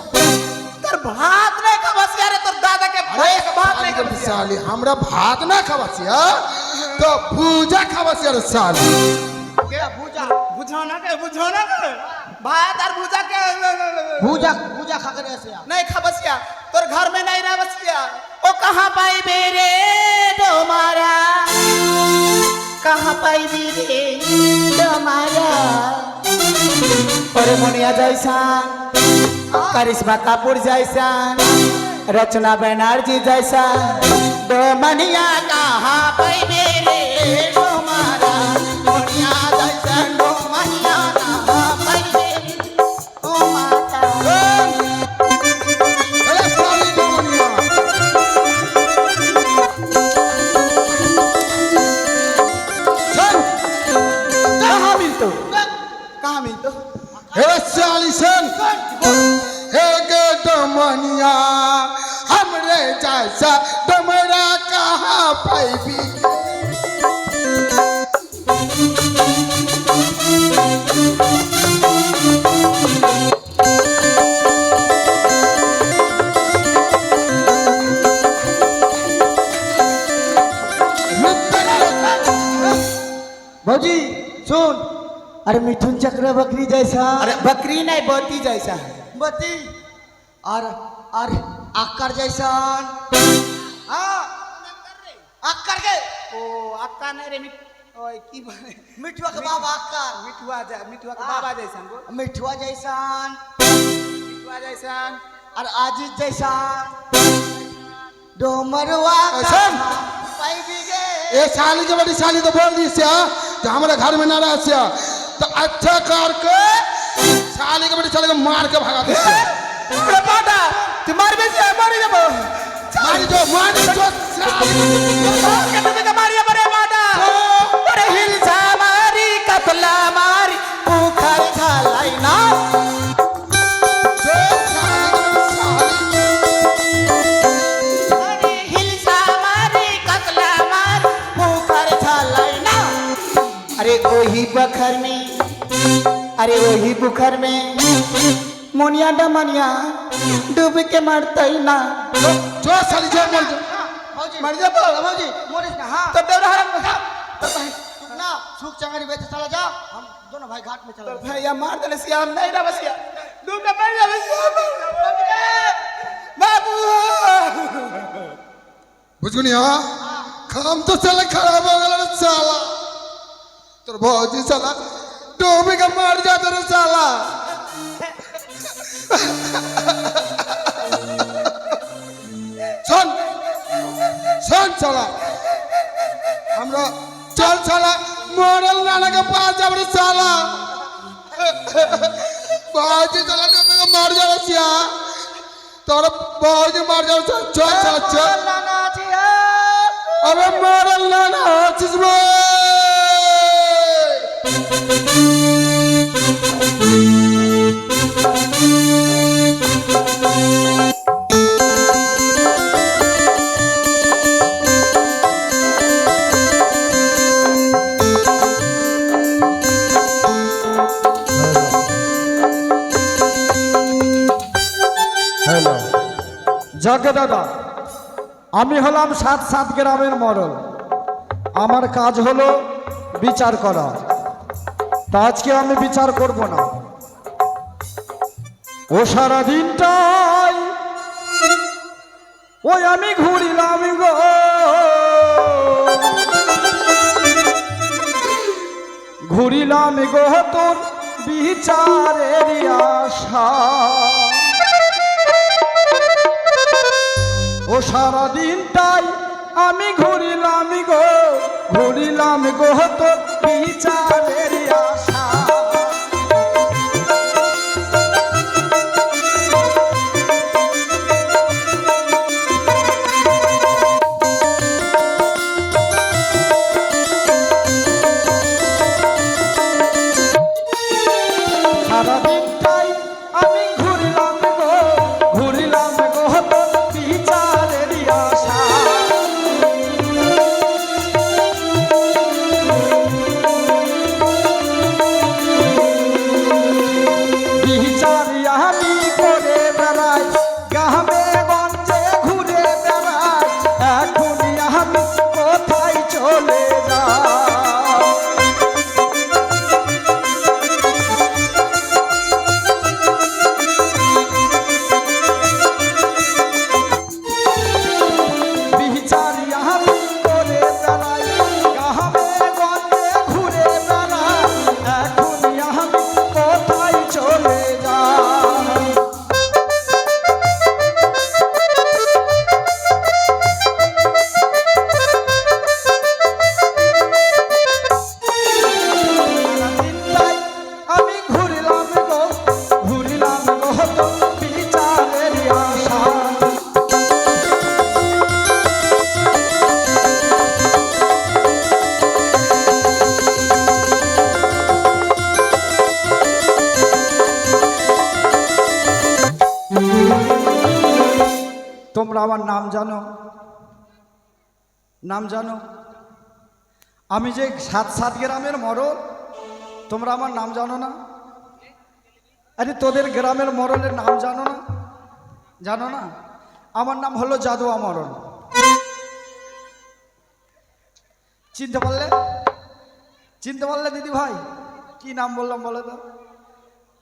तर भात नहीं खा बसिया रे, तोर दादा के भाई के भात नहीं खा बसिया। साली हमरा भात ना खवासिया तो भूजा खवासिया रे साली। क्या भूजा बुझाना के भात और भूजा के भूजा भूजा खा कर ऐसे नहीं खा बसिया। तोर घर में नहीं रह बसिया। ओ कहाँ पाई बेरे तुम्हारा, कहाँ पाई बेरे तुम्हारा। अरे मोनिया जैसा, करिश्मा कपूर जैसा, रचना बनर्जी जैसा, दो मनिया कहाँ पाई बेरे तुम्हारा। मोनिया जैसा दो मनिया कहाँ पाई बेरे तुम्हारा। अरे साली दुनिया चल कहाँ मिलतो, कहाँ मिलतो। हे साली सन हे गे दमनिया हमरे जैसा दमरा कहाँ पाइबी। भौजी सुन, अरे मिथुन चक्र बकरी जैसा, अरे बकरी नहीं बोती जैसा। बती और आकर जैसा। हाँ अक्कर के ओ अक्का नहीं रे ओए की मिठुआ के बाबा आकर, मिठुआ के बाबा जैसन गो, मिठुआ जैसा मिठुआ जैसन और आजीत जैसा। डोमरवा सुन। पाइबी गे। ये साली के बड़ी साली तो बोल दी सिया तो हमारे घर में ना रह सिया तो अच्छा करके साली के बड़ी साली को मार के भगा दे सिया। बाटा तुम्हारे में से मारी जब मारी जो साली कहते मारिया बड़े बाटा अरे हिलसा मारी कतला मारी पुखर झालाई ना। जो साली अरे हिलसा मारी कतला मारी पुखर झालाई ना। अरे वही बखर में, अरे वही बुखर में मोनिया डमनिया डूब के मरते ना। जो साली जो बोल जो भौजी मर जा भौजी मोरिस ना। हाँ तब देवरा हरम ना सूख चंगरी बेच चला जा, हम दोनों भाई घाट में चला जाए। भैया मार देले सिया हम नहीं रह बसिया डूब के मर जा बसिया बाबू। बुझगुनिया काम तो साला खराब हो गया रे साला तोर भौजी साला डूबी के मार जाता रे साला। सुन सुन साला हमरा चल साला मॉडल नाना के पास जब रे साला भौजी साला डूबी के मार जा रे सिया तोर भौजी मार जा चल चल चल नाना छिया अबे मॉडल नाना चिसबे হ্যালো যাকে দাদা, আমি হলাম ৭ গ্রামের মরল। আমার কাজ হলো বিচার করা। তা আজকে আমি বিচার করব না। ও সারা দিনটাই ওই আমি ঘুরিলাম গো, ঘুরিলাম গো তোর বিচারের আশা। ও সারা দিনটাই আমি ঘুরিলাম গো, ঘুরিলাম গো তোর বিচারের আশা। সারা দিনটাই আমি ঘুরিলাম গো, ঘুরিলাম গো তোর বিচারের আশা। আমার নাম জানো? নাম জানো? আমি যে সাত গ্রামের মরল, তোমরা আমার নাম জানো না? আরে তোদের গ্রামের মরলের নাম জানো না? জানো না? আমার নাম হলো যাদুয়া মরল। চিনতে পারলে? চিনতে পারলে দিদি ভাই? কি নাম বললাম বলো তো?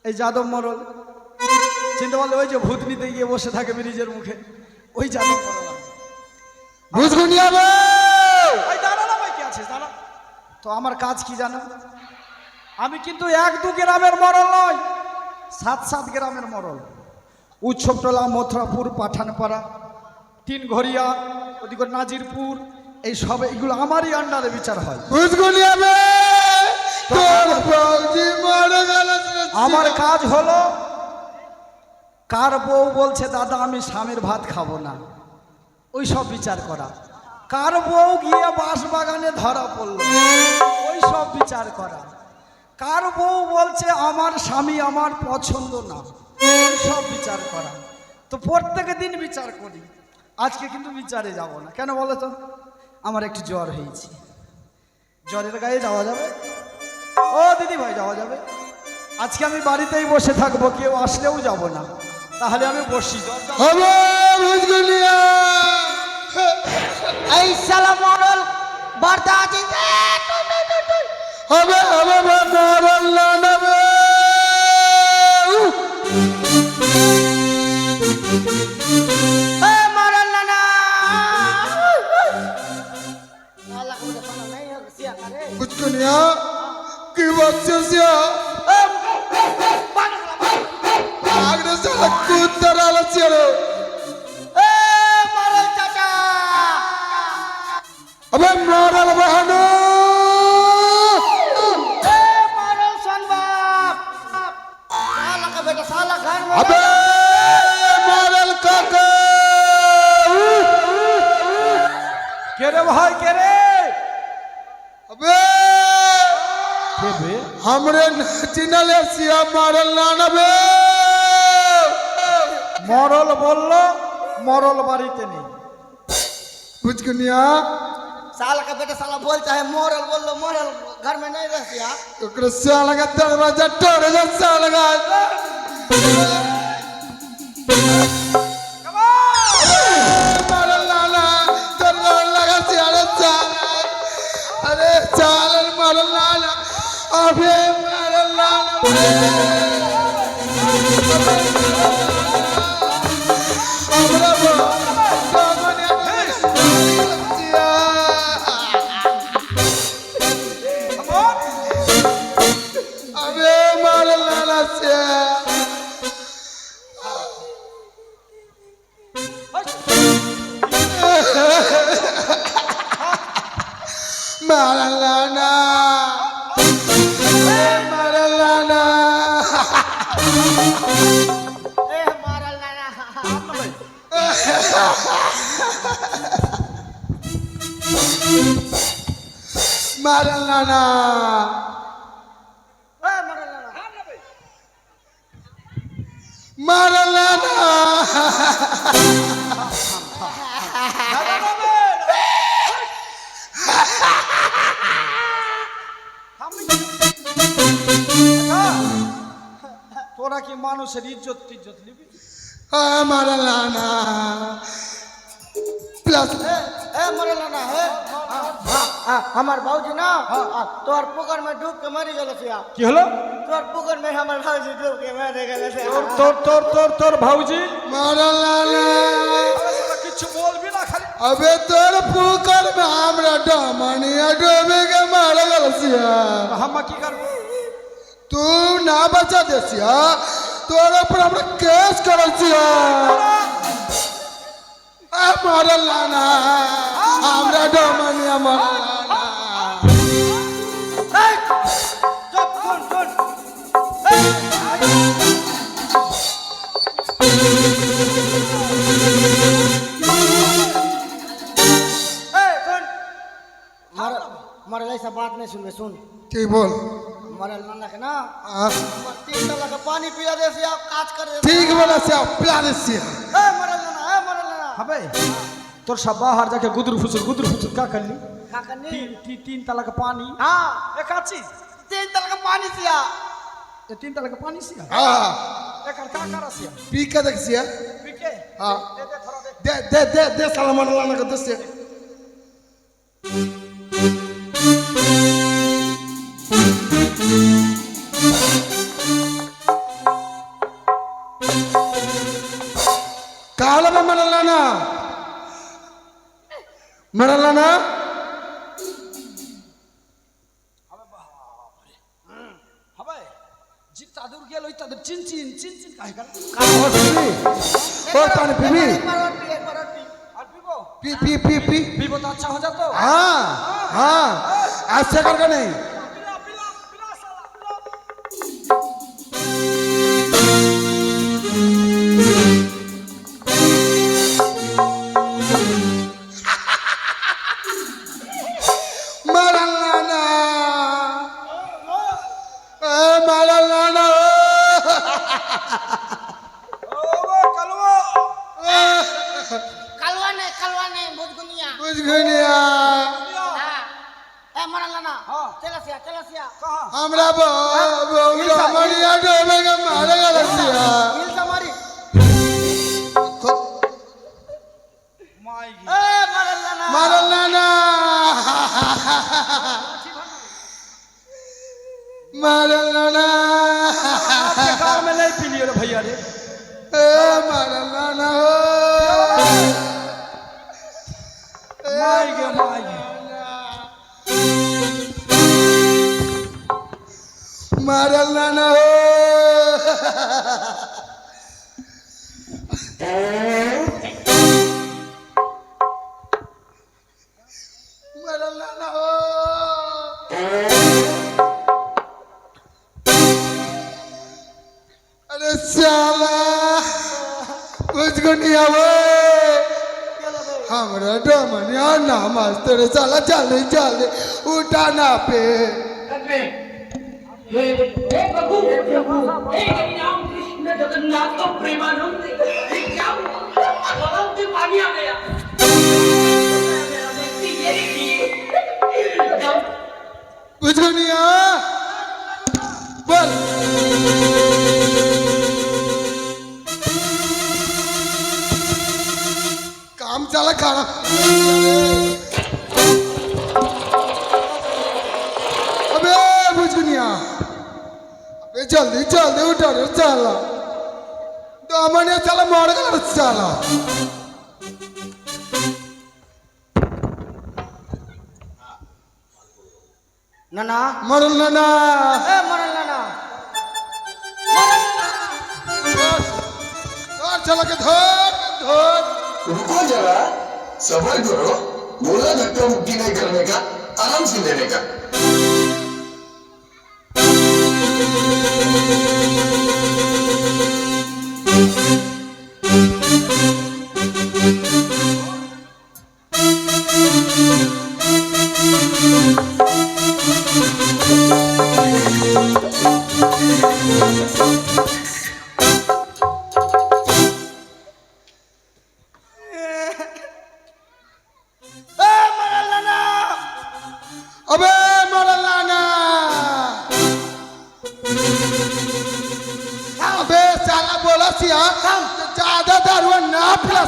এই যাদব মরল। চিনতে পারলে? ওই যে ভূত নিতে গিয়ে বসে থাকে ব্রিজের মুখে, ওই যাদব মরল। বুঝগুনিয়া ওই দাঁড়া না ভাই, কি আছে দাঁড়া। তো আমার কাজ কি জানো? আমি কিন্তু 1-2 গ্রামের মরল নয়, 7 গ্রামের মরল। উৎসবটোলা, মথুরাপুর, পাঠানপাড়া, 3 ঘরিয়া, ওদিকে নাজিরপুর, এই সব এইগুলো আমারই আন্ডারে বিচার হয়। বুঝগুনিয়া তোর বৌদি মরে গেল। আমার কাজ হলো, কার বউ বলছে দাদা আমি স্বামীর ভাত খাবো না, ওই সব বিচার করা। কার বউ গিয়ে বাঁশ বাগানে ধরা পড়লো, ওই সব বিচার করা। কার বউ বলছে আমার স্বামী আমার পছন্দ না, ওই সব বিচার করা। তো প্রত্যেক দিন বিচার করি, আজকে কিন্তু বিচারে যাব না। কেন বলো তো? আমার একটু জ্বর হয়েছে। জ্বরের গায়ে যাওয়া যাবে? ও দিদি ভাই, যাওয়া যাবে? আজকে আমি বাড়িতেই বসে থাকবো, কেউ আসলেও যাব না। তাহলে আমি বসি। হবে বুঝগুনিয়া। এই শালা মরল বার্তা আছে। হবে হবে মরল না নেবে। মরল না বুঝগুনিয়া কি বলছিস? আগরে সালা কুত্তার আলাচ্ছি রে। মরল চাচা। আবে মরল বাহানো। মরল সনবাপ। শালা का बेटा শালা घर में। আবে মরল কাকা। কে রে ভাই, কে রে? আবে কে বে? हमरे चिनले सिया मरल ना नबे। মরল বললো, মরল বাড়িতে নেই। बुझगनिया साला का बेटा साला बोलता है मोरल बोल लो, मोरल घर में नहीं रहती है। ओकरे साला का दरवाजा तोड़ दे साला का। मरल नाना दरवाजा लगा सिया रे साला। अरे साला मरल नाना। अबे मरल नाना। हमरा बो अबे मरल नाना से मरल नाना। मरल नाना। ए मोरल नाना। मरल नाना। ए मोरल नाना। मरल नाना। তোরা কি মানুষের ইজ্জত টিজ্জত নিবি? मरल नाना। प्लस ए मोरल नाना है। हमार बाबूजी ना तोर पुकर में डूब के मर गेल सिया। কি হলো? तोर पुकर में हमार बाबूजी डूब के मर गेल से। তোর তোর তোর তোর ভাউজি मरल नाना। কিছু বলবি না খালি। अबे तोर पुकर में हमरा डमनिया डूबे के मर गल सिया। हम की करबो? तू ना बचा देसिया, तोर ऊपर हमरा केस करल सिया। आ मरल नाना। हमरा डमनिया मरल नाना। चुप सुन सुन। ए सुन। मरल ऐसा बात नहीं सुन सुन। ठीक बोल। मरल नाना के ना आ, 3 तला का पानी पिया दे सिया, काज कर दे। ठीक बोला सिया, प्यार सिया। ए मरल नाना, ए मरल नाना। হবে তোर सब बाहर जाके गुदर फुसुर क्या कर ली का करनी तीन तला का पानी हाँ एक आची 3 तल का पानी सिया ये तीन तला का पानी सिया हाँ एक का करा सिया पी के देख सिया पीके हाँ दे दे थोड़ा दे दे साला मरलाना को दे सिया काला में मरलाना হবে जितना दूर गेल ओइता दूर चिन काहे कर और पीबी और पानी पीबी एक बार और पी और पीबो पी पीबो तो अच्छा हो जातो हाँ हाँ ऐसे करके नहीं पिला साला मरलाना मरलाना ओ कलवा कलवा ने बुदगुनिया कुछ घनिया ए मरला ना हाँ। चला सिया कहां हमरा बहु मरिया डोबे के मारे गलतिया हिल समारी माई ए मरलाना मरलाना मरलाना गांव में नहीं पी लियो रे भैया रे ए मरलाना माई गे मरलाना मरलाना अरे साला कुछ नहीं आवे हमरा डमनिया ना मास्टर साला चले उठा ना पे हे प्रभु हे राम कृष्ण जगन्नाथ प्रेमानंद ये क्या हुआ गलाव से पानी आ गया मेरा व्यक्ति ये देखिए कुछ नहीं आ बोल काम चला खाना अबे बुझनिया अबे जल्दी उठा रे चला दामने चला मार कर चला नाना मरल ना ए मरलाना और चला के धर रुको जरा सबर करो बोला धक्का मुक्की नहीं करने का आराम से लेने का अबे मरल ना अबे साला बोला सिया ज्यादा दारू ना पिला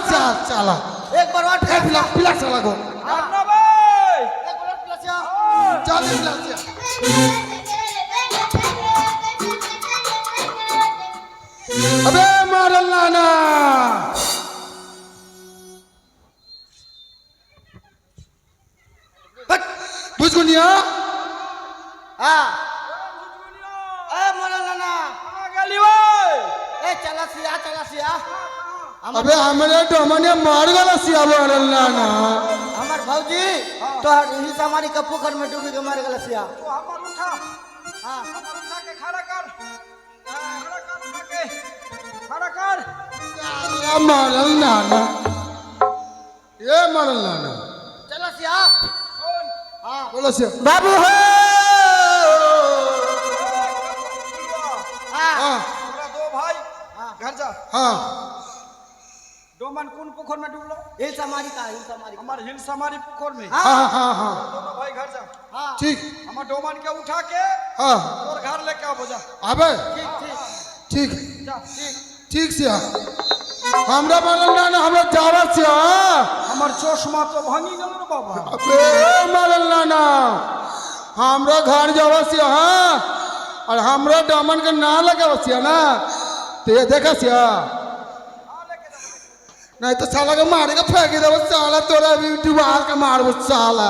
साला एक बार और पिला साला को अपना भाई एक बार और पिला सिया चल पिला सिया अबे मरल ना बुझगुनिया हां ए मरलाना आ गेली ओए ए चला सिया अबे हमरे डोमने मार गला सिया मरल ना हमार भौजी तो हिल समारी का पोखर में डूबी के मार गला सिया तो हमर उठा हां हमर उठा के खड़ा कर उठा के खड़ा कर साला मरल ना ये मरल ना चला सिया हां बोलो सिया बाबू हो हां हाँ हमरा दो भाई घर जा हाँ डोमन डोमन कौन पोखर में डूबलो? हिलसा मारी का हिलसा मारी हमार हिलसामारी पोखर में। हाँ हाँ हाँ दोनों भाई घर जा। हाँ ठीक हमार डोमन के उठा के हाँ और घर लेके आओ जा। अबे ठीक ठीक ठीक जा ठीक। ठीक से हमरा मारल ना हमरा जावा से हमार चश्मा तो भांगी गेल रे बाबा। अबे मारल ना हमरा घर जावा से और हमरा दामन के ना लगे बसिया ना तो ये देखा सिया नहीं तो साला के मारेगा फेंक दे साला तोरा भी डुबा के मारबो साला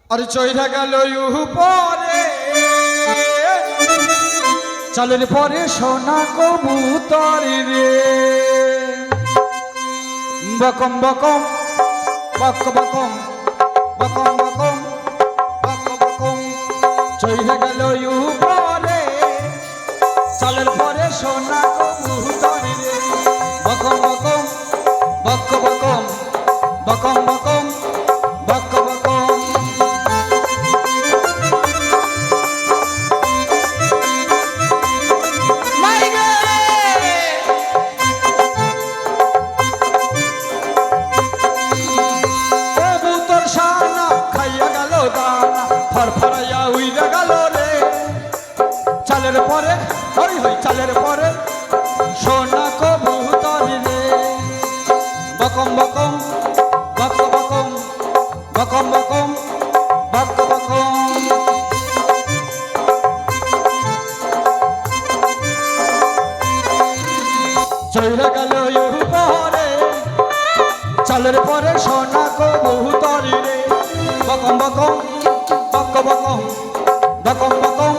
अरे चोइरा गेल यू परे चल रे परे सोना कबूतर रे बकम बकम बक बकम बकम बकम बक बकम चोइरा गेल यू परे चल रे परे सोना कबूतर रे बकम बकम बक बकम बकम बकम बक बकम কবুতর সানা খাইয়া গেল দানা ফরফরাইয়া উইরা গেল রে চালের পরে হই হই চালের পরে সোনা কবুতর রে বকম বকম বক বকম বকম বকম বক বকম চইরা গেল ইহু পরে চালের পরে সোনা কবুতর রে বকম বকম বক বকম বকম বকম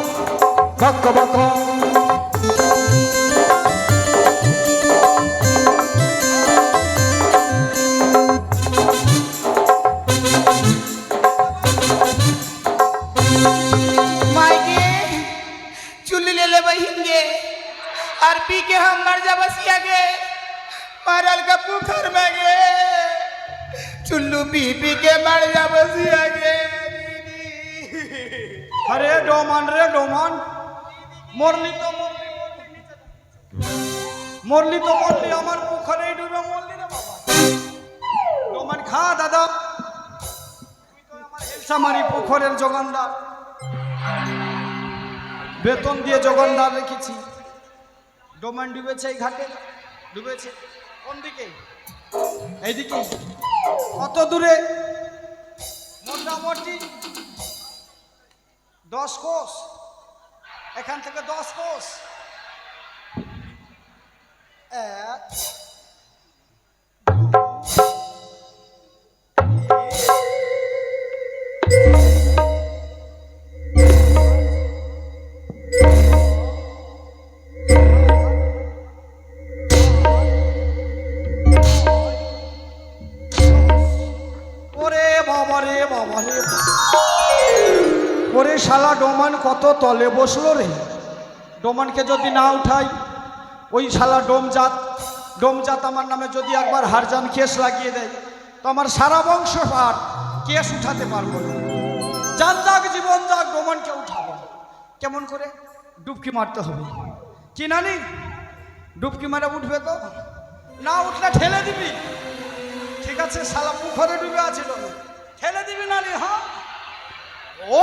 বক বকম मायके चुल्ली ले ले बहिंगे और पी के हम मर जा बसिया गे मरल का पोखर में गे चुल्लू पी पी के मर जा बसिया गे अरे डोमान रे डोमान मोरली तो मोरली तो मोरली আমার পুকুরে ডুবে মরলি রে বাবা ডোমান খা দাদা তুই তো আমার হেলসামারি পুকুরের যোগানদার বেতন দিয়ে যোগানদার রেখেছি ডোমান ডুবেছে এই ঘাটে ডুবেছে কোন দিকে এইদিকে কত দূরে মোটামুটি 10 কোষ এখান থেকে 10 কোষ এক ওরে বাবা রে বাবা রে ওরে শালা ডোমান কত তলে বসলো রে ডোমানকে যদি না উঠাই ওই শালা ডোমজাত আমার নামে যদি একবার হারজান কেস লাগিয়ে দেয় তো আমার সারা বংশ আর কেস উঠাতে পারবো না যান যাক জীবন যাক ডোমানকে উঠাবো কেমন করে ডুবকি মারতে হবে কি নানি ডুবকি মারে উঠবে তো না উঠলে ঠেলে দিবি ঠিক আছে শালা পুকুরে ডুবে আছে ঠেলে দিবি নানি হ্যাঁ ও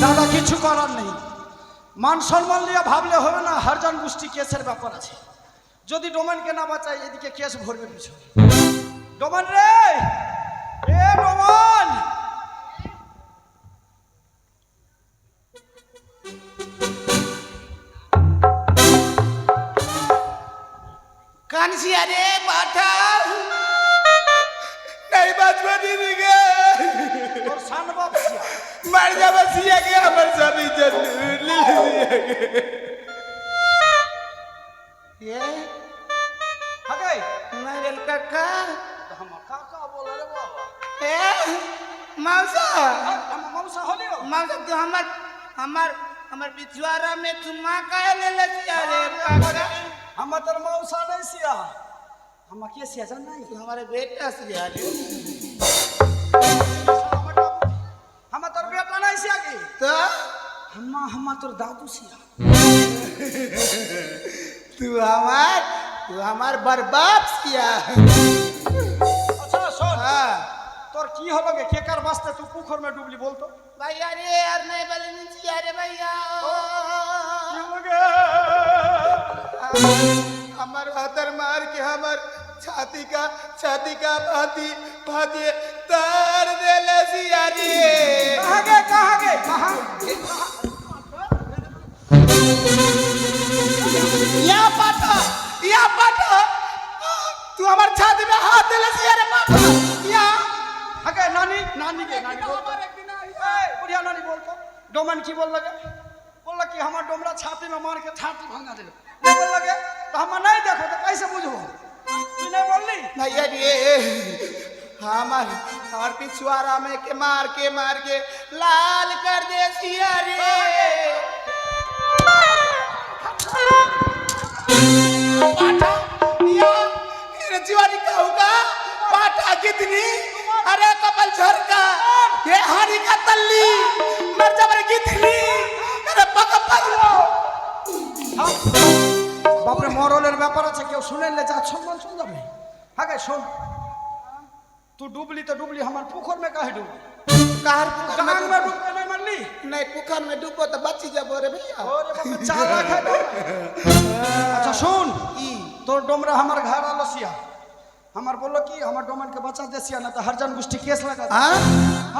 দাদা কিছু করার নেই, মান সম্মান নিয়ে ভাবলে হবে না। হরজান গোষ্ঠী কেসের ব্যাপার আছে, যদি ডোমেনকে না বাঁচাই এদিকে কেস ভরবে পিছু। ডোমেন রে, এ ডোমেন, कानसिया रे पाठा नहीं बचवा दीदी के তোর সান বাপসিয়া मर जा बसिया के हमर सब इज्जत ले लिया के ये হাগে नारियल काका हम काका बोला रे बाबा। ए मौसा हम मौसा होलियो मौसा तू हमर पिछवाड़ा में चुम्मा काहे ले लसिया रे काका हम तर मौसा नहीं सिया, हम के सिया जान नहीं। तू हमारे बेटा से रे हम तर बेटा नहीं सिया के, तो हम तोर दादू सिया। तू हमार बर्बाद किया अच्छा सुन, हाँ তোর কি হলো গে? কেকার বাস্তে তুই পুকুর মে ডুবলি বলতো? भैया रे यार नहीं बोले नहीं अरे भैया কি হলো গে? हमार हाथर मार के हमार छाती का भाती तार दे लसिया रे कहाँ गे कहाँ? या पाटा तू हमार छाती में हाथ दे लसिया रे पाटा या हागे नानी बोलतो। ए बुढ़िया नानी बोलतो। डोमन की बोल लगे? बोल कि हमार डोमरा छाती में मार के छाती भांगा दे। बोल लगे तो हम नहीं देखो तो कैसे बुझबो? तू नहीं बोलली? भैया रे हमार पिछवाड़ा में के मार के लाल कर दे सिया रे पाटा या जीवानी का होगा पाटा कितनी अरे कपल झरका ये हरी का तल्ली मर जबर कितनी अरे पक पगलो বাপরে মরলের ব্যাপার আছে, কেউ শুনেলে যা সম্মান শুন যাবে। হাগে শোন, तू डूबली तो डूबली, हमार पुखर में काहे डूबली? कार कांग में डूब के नहीं मरली? नहीं पुखर में डूबो तो बची जाबो रे भैया अरे बाप रे चालाक है तो। अच्छा सुन, तोर डोमरा हमार घर आलसिया, हमार बोलो कि हमार डोमन के बचा देसिया ना तो हरजन गोष्ठी केस लगा दे। हां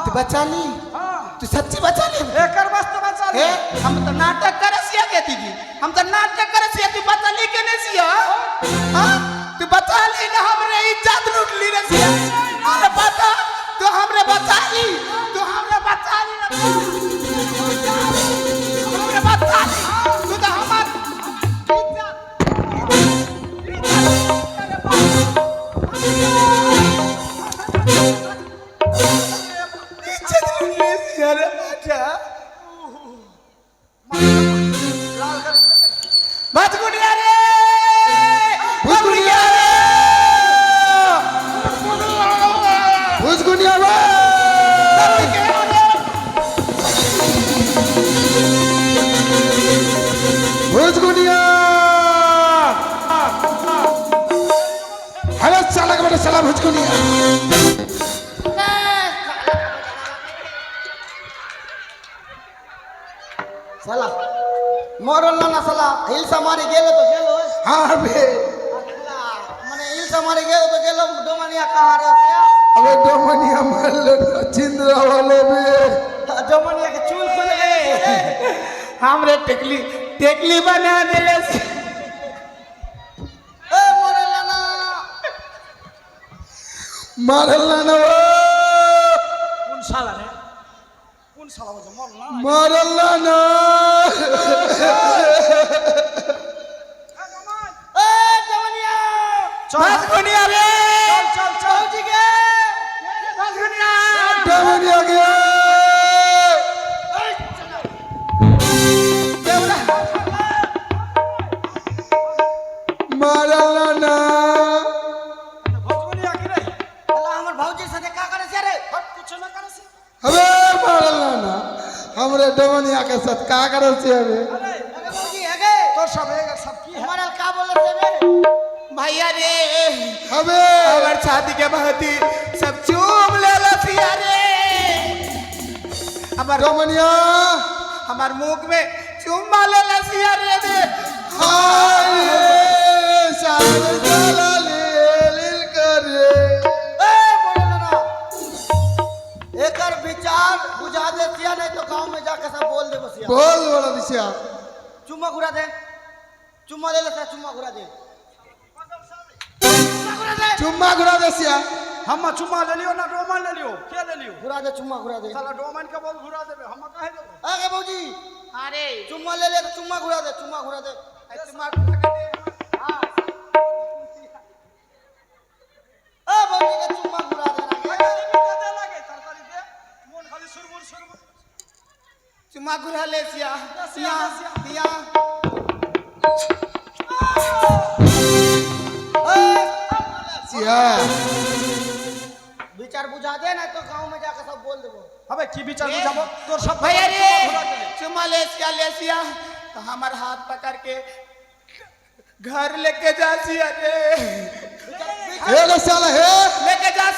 तू बचा ली हाँ तू सच्ची बचा ली एकर वास्ते बचा ले। हम तो नाटक करे सिया के दीदी हम तो नाटक करे सिया तू बचा ली के नहीं सिया हां तू बचा ली ना हमरे इज्जत लूट ली रे सिया अरे बता तू हमरे बचा ली ना रे बेटा भजगुनिया रे भुजगुनिया भुजगुनिया भुजगुनिया अरे साला के बेटा साला भुजगुनिया साला मरल ना साला हिलसा मारी गेलो तो गेलो हाँ बे মানে হিলসা মারি গেলো তো গেলো ডোমানিয়া কাহা রে আসিয়া अबे डोमनिया मार लो चिंद्रा वाले बे डोमानिया के चूल खुल गए हमरे टेकली बना देले ए मरल ना मारल ना কোন শালা রে কোন শালা বলছে মর না मारल ना ए डोमानिया भजगुनिया रे चल चल जी के भजगुनिया डोमनिया गया मारल ना ভজগুনিয়া কি রে साला हमर भौजी साथे का करे छे रे कुछ ना करे से अबे मारल ना हमरे डोमनिया के साथ का करे से अबे अरे भौजी हेगे तो सब एक सब की है मरल का बोले छे रे भैया रे अबे अगर शादी के बाद ही सब चूम ले लसिया रे डोमनिया हमार मुख में चुम्मा ले लसिया रे दे हाय सारे साला ले करे ए मरल ना एकर विचार बुझा दे सिया नहीं तो गांव में जाके सब बोल दे बसिया बोल वाला दिशा चुम्मा घुरा दे चुम्मा ले ले चुम्मा घुरा दे चुम्मा घुरा दिशा हम चुम्मा ले लियो ना डोमान ले लियो क्या ले लियो घुरा दे चुम्मा घुरा दे साला डोमान के बोल घुरा देबे हम काहे देबो आगे भौजी अरे चुम्मा ले ले तो चुम्मा घुरा दे चुम्मा घुरा दे तुम्हारा हाँ ए भौजी के चुम्मा घुरा दे ना दे लागे तरकारी दे मोन खाली सुरबुर सुरबुर चुम्मा घुरा ले सिया सिया सिया सिया विचार बुझा दे ना तो गांव में जाके सब बोल देबो अबे की विचार बुझाबो तोर सब भैया रे चुम्मा ले सिया तो हमार हाथ पकड़ के घर लेके जा सिया रे हे ले साला हे लेके जा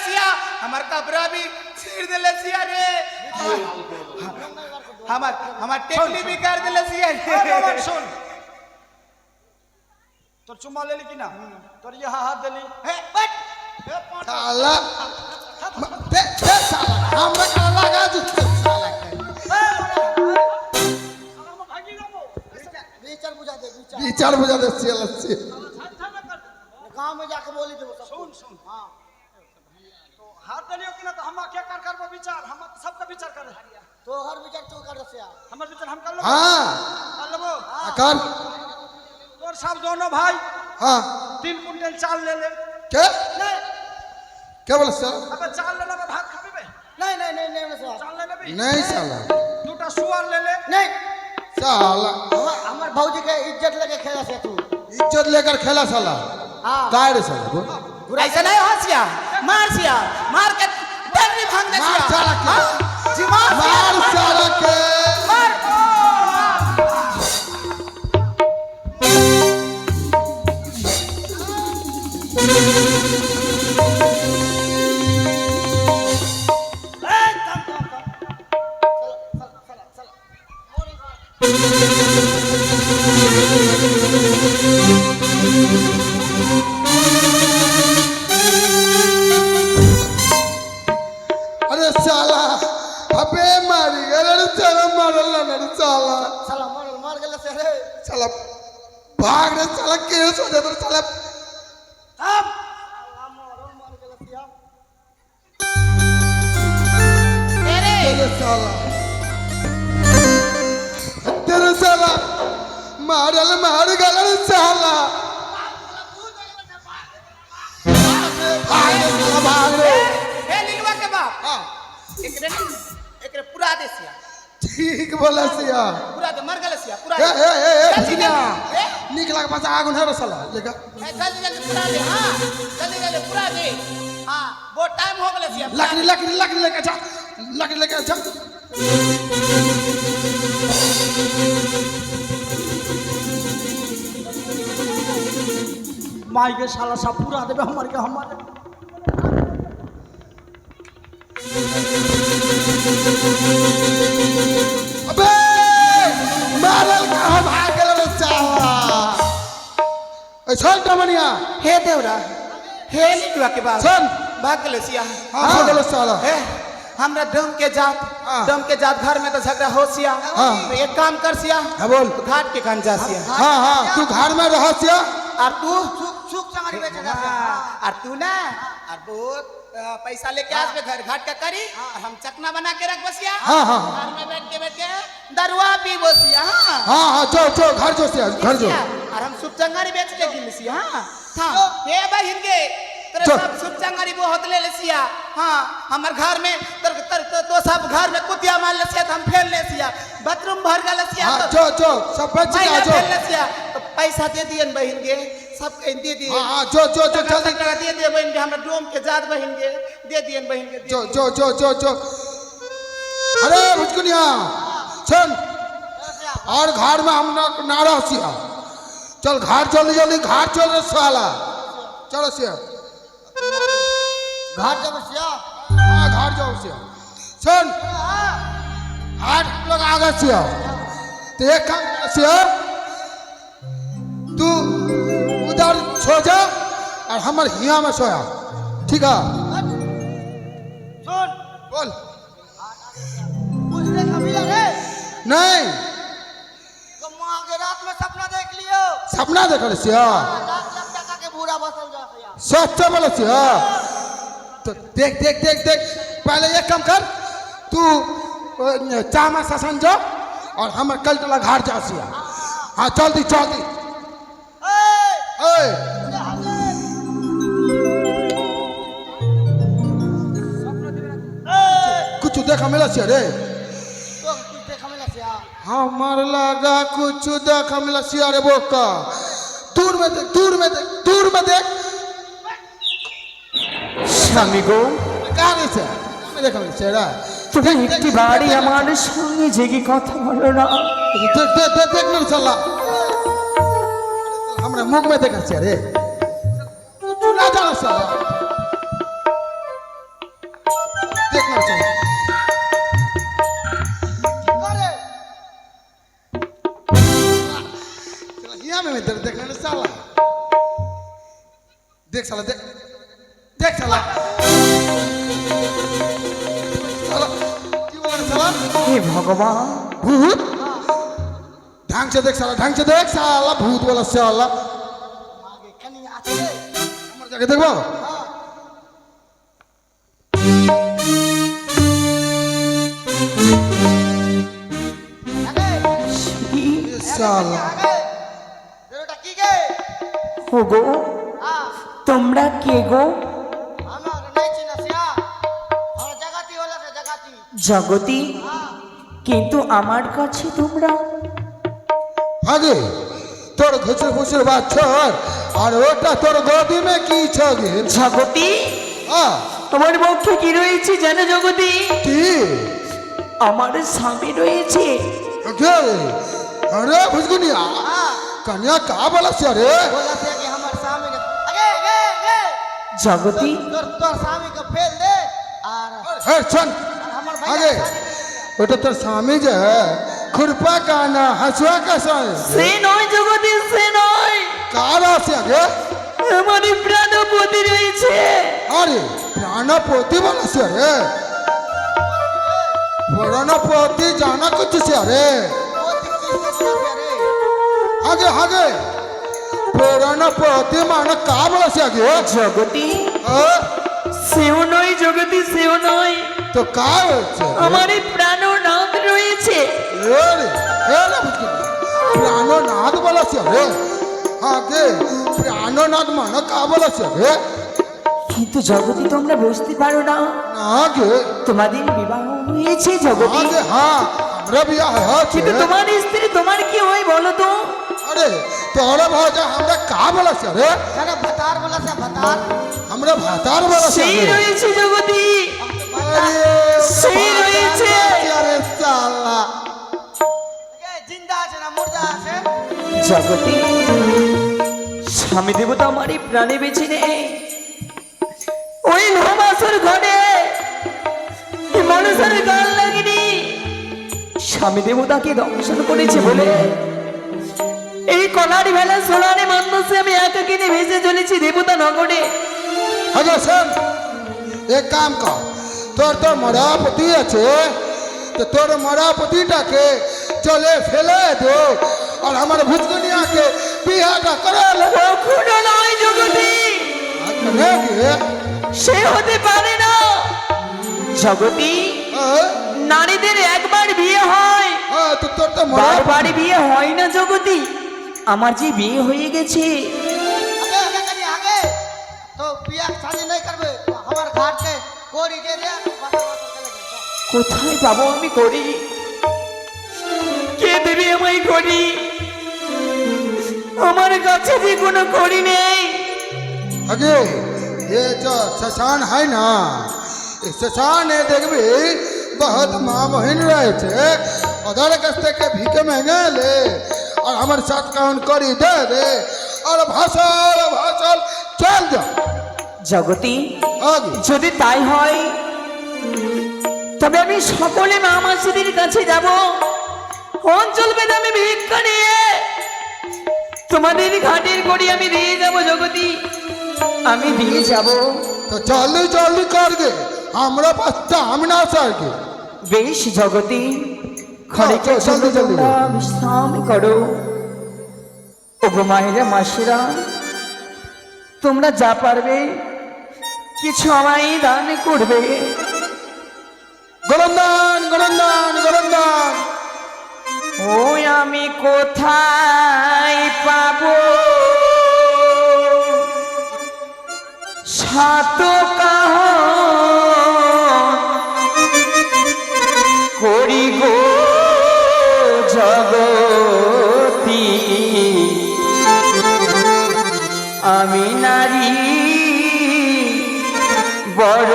सिया हमार कपड़ा भी छीड़ देले सिया रे हमार टेकली भी कर देले सिया डोमान रे सुन तोर चुम्मा ले ली कि ना तोर यहाँ हाथ देली हे बट साला दे साला हमरा का लगा दू साला के विचार बुझा दे विचार विचार बुझा दे साला से गांव में जाके बोली देबो सब सुन सुन हां तो हाथ देलियो कि ना तो हम क्या कर करबो विचार हम सबका विचार करे तो हर विचार तू कर रसिया हमर विचार हम कर लो हां कर लेबो कर तोर सब दोनों भाई हां 3 कुंटल चाल ले ले के क्या बोल सर अबे चाल लेना में भात खाबे बे नहीं नहीं नहीं नहीं रसिया चाल ले लेबी नहीं साला दूटा सुअर ले ले नहीं साला हमर भौजी के इज्जत लेके खेला से तू इज्जत लेकर खेला साला हां काय रे साला बोल ऐसा नहीं हो सिया मार के डंडी भांग दे मार सिया साला के जिमार मार साला के मार अरे साला अबे मारी अरे साला मारल ना रे साला साला मार गेले से रे साला भाग रे साला केस हो जाता साला अब मार गेले सिया तेरे साला तेरे साला मारल मार गल रे साला भाग रे साला भाग रे ए लीलवा के बाप हाँ एकरे एकरे पूरा देसिया ठीक बोलसिया पूरा दे मर गेलसिया पूरा ए ए ए ए जल्दी भुजकुनिया जल्दी, ए, निक लाग पाछा आगुन है रसला लेगा जल्दी जल्दी पूरा दे हां जल्दी जल्दी पूरा दे हां बहुत टाइम हो गेलसिया लकड़ी लेके जा लकड़ी लेके जा माई के साला सब पूरा देवे हमारे के हमारे अबे मारल का हम भाग गेल रे चावा ए चल टमनिया हे देवरा हे निकवा के बाद चल भाग गेलसिया हां हो गेल साला हे हमरा हाँ। डम के जात घर में तो झगड़ा हो सिया हाँ। तो एक काम कर सिया हाँ बोल तू घाट के कान जा सिया हां तू घर में रहसिया और तू सुख चंगारी बेचे जा और तू ना और बहुत पैसा लेके आज पे घर घाट का करी और हम चकना बना के रख बसिया हाँ, हाँ। घर में बैठ के दरुआ पी बसिया हां हां जो घर जो से घर जो और हम सुख चंगारी बेच के गिलसिया हां था हे बहिन के तेरे चल। सब सुख चंगारी वो होत ले लेसिया हां हमर घर में तो सब घर में कुतिया मार लेसिया तो हम फेल लेसिया बाथरूम भर गल लेसिया हां तो जो सब बच मैं गया जो फेल लेसिया तो पैसा दे दियन बहिन के सब कह दे दिए हां जो जल्दी टका दे दे बहन के हमरा डोम के जात बहन के दे दियन बहन के जो अरे भुजकुनिया चल और घर में हम ना रहसिया चल घर जल्दी घर चल रे साला चलो सिया घाट जब सिया हां घर जाओ सिया चल आज हम लोग आगे सिया तो एक काम कर सिया तू उधर सो जा और हमर हिया में सोया ठीक है सुन बोल कुछ देख मिला रे नहीं तुम आगे रात में सपना देख लियो सपना देखल सिया 10 लाख टका के बूढ़ा बसल जा सिया सच्चा बोले सिया तो देख पहले एक काम कर तू चामा ससन जा और हमर कल टला घाट जा सिया हाँ जल्दी ए कुछ देखा मिला सिया रे तो कुछ देख मिला सिया हमार लगा कुछ देखा मिला सिया रे बोका दूर में देख স্বামী গো कहाँ गई से मैं देखा मिला सिया रे তুমি একটি বাড়ি আমার সঙ্গে জেগে কথা বলো না देख ना चला हमने मुख में देखा सिया रे तू ना जाना साला देखना चाहिए करे यहाँ में देखना ना साला देख साला देख साला की बोला साला হে ভগবান भूत ढंग से देख साला भूत वाला साला आगे कनी आछे हमर जाके देखबो आगे ये साला आगे बेटा की गे ও গো हां তোমরা কে গো আমার নাই চিনা সিয়া আর জগতি হলো রে জগতি জগতি কিন্তু আমার কাছে তোমরা आगे तोर घुसर घुसर बात छोड़ और ओटा तोर गोदी में की छगे জগতি हां তোমার পক্ষে কি রয়েছে জানো জগতি की আমার স্বামী রয়েছে ओके अरे भुजगुनिया कन्या का बोला से रे बोला से कि हमर स्वामी के आगे জগতি तोर स्वामी के फेल दे और हे सुन हमर आगे भैया ओटा तोर स्वामी जो है खुरपा का ना हसुआ का सा সে নয় জগতি সে নয় कारा से आगे আমার প্রাণপতি রয়েছে अरे प्राणपोती बोला से रे प्राणपोती जाना कुछ से रे आगे प्राणपोती माना का बोला से आगे জগতি हाँ? সেও নয় জগতি সেও নয় तो का होছে আমার প্রাণনাথ রয়েছে रे ना बुझके प्राणनाथ बोला से रे आगे प्राणनाथ माना का बोला से रे কিন্তু জগতি তোমরা বুঝতে পারো না আগে তোমাদের বিবাহ হয়েছে জগতি, আগে হ্যাঁ আমরা বিয়া হয়েছে কিন্তু তোমার স্ত্রী তোমার কি হয় বলো তো? अरे तोरा भाजा हमरा का बोला से रे কেন ভাতার বলেছে ভাতার? हमरा भातार बोला से সেই রয়েছে জগতি, अरे সেই রয়েছে। अरे साला জিন্দা আছে না মুর্দা আছে? জগতি স্বামী দেবতা আমারই প্রাণে বেঁচে নেই। ওই নমাসের ঘরে মানুষের গান লাগেনি, স্বামী দেবতাকে দংশন করেছে বলে এই কলারি ভেলা সোনারে মানুষে আমি একাকিনে ভেসে চলেছি দেবতা নগরে। अरे सुन एक काम कर तोर तो मरापति আছে तो तोर मरापतिटाके चले फेले दे और हमारे भुजगनिया के बियाहटा करे ले কখনো নয় জগতি, ने के সে হতে পারে না জগতি। নারীদের একবার বিয়ে হয়, तो तोर तो मरा বারবার বিয়ে হয় না জগতি। আমার যে বিয়ে হয়ে গেছে, আগে আগে করি আগে তো বিয়া শাদি नहीं करबे हमार घाट के कोरी दे दे बात बात चले गए। কোথায় পাবো আমি করি? কে দেবে আমায় করি? আমার কাছে যে কোনো করি নেই। अगे ये जो शशान है ना इस शशान है देखबी बहुत माँ बहन रहे थे उधर कस्ते के भीखे महंगे ले और हमारे साथ काउन करी दे दे और भाषल चल जा জগতি आगे যদি তাই হয় তবে আমি সকলে মা মাসিদের কাছে যাব, অঞ্চল বেদে আমি ভিক্ষা নিয়ে তোমাদের ঘাটের করি আমি দিয়ে যাব জগতি, আমি দিয়ে যাব। तो जल्दी जल्दी कर गे हमारा पास टाइम ना सर के বেশ জগতি, খড়িকে চল, জলদি, জলদি। তোমরা বিশ্রাম করো। ওগো মায়েরা মাসিরা, তোমরা যা পারবে কিছু আমায় দান করবে। गोलंदान गोलंदान गोलंदान ওই আমি কোথায় পাবো সাত কাহ করি গো জগতি, আমি নারী বড়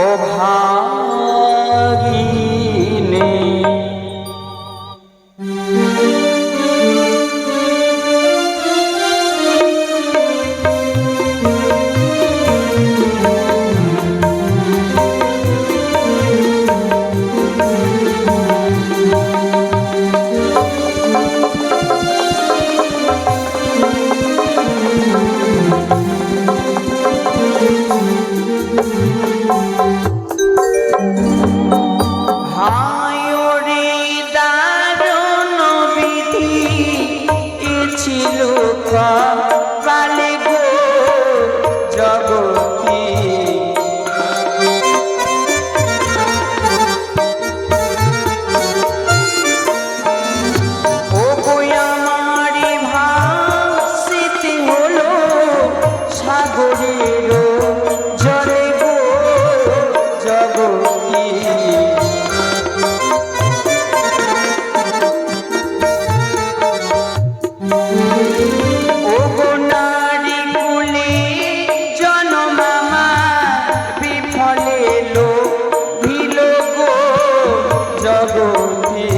অভাগিনী। কালে গো জগতি, ও গো আমারি ভাসিতে হলো সাগরের জলে গো জগতি। ওগো নারী কুলে জনম আমার বিফলে লোভিল গো জগতি।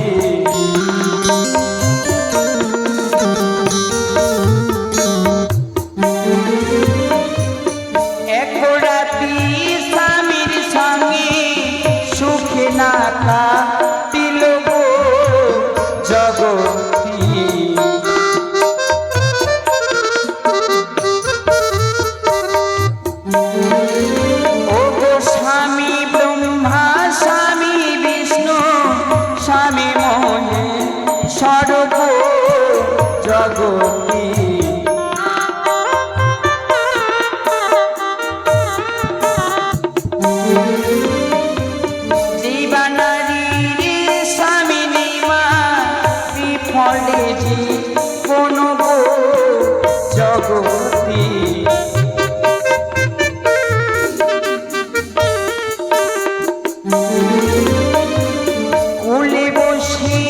এক রাতি স্বামীর সঙ্গে সুখে না কাটিল গো জগতি। ওগো স্বামী ব্রহ্মা স্বামী বিষ্ণু স্বামী মহে সর্ব জগতি। জীবানারী কুলে বসে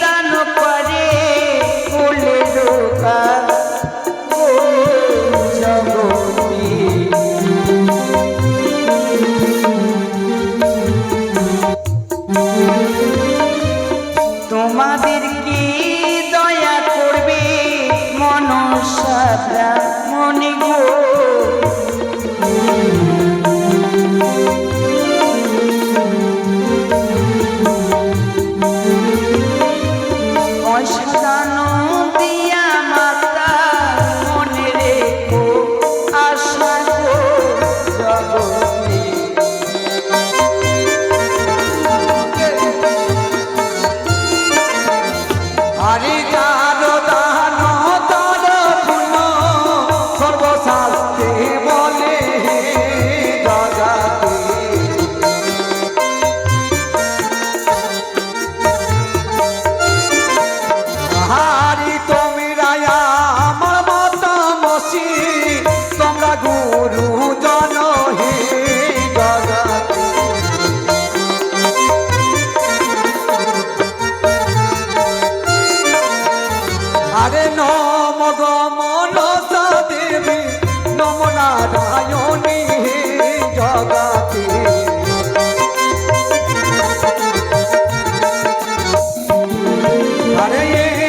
দান করে কুলে রোকা ও জগতি তোমাদের কি দয়া করবে মনসারা মনে গো পয়সা দান দিয়া মাতা মনে রেখো আশা গো জগতি আরে জানো দান তর পুণ্য সর্বশাস্ত্রে বলে জগতে হারি তোমরা আমার মাতা মসি তোমরা গুরু জন হে জগতে আরে নম গম নসা দেবী নম নারায়ণী হে জগতে আরে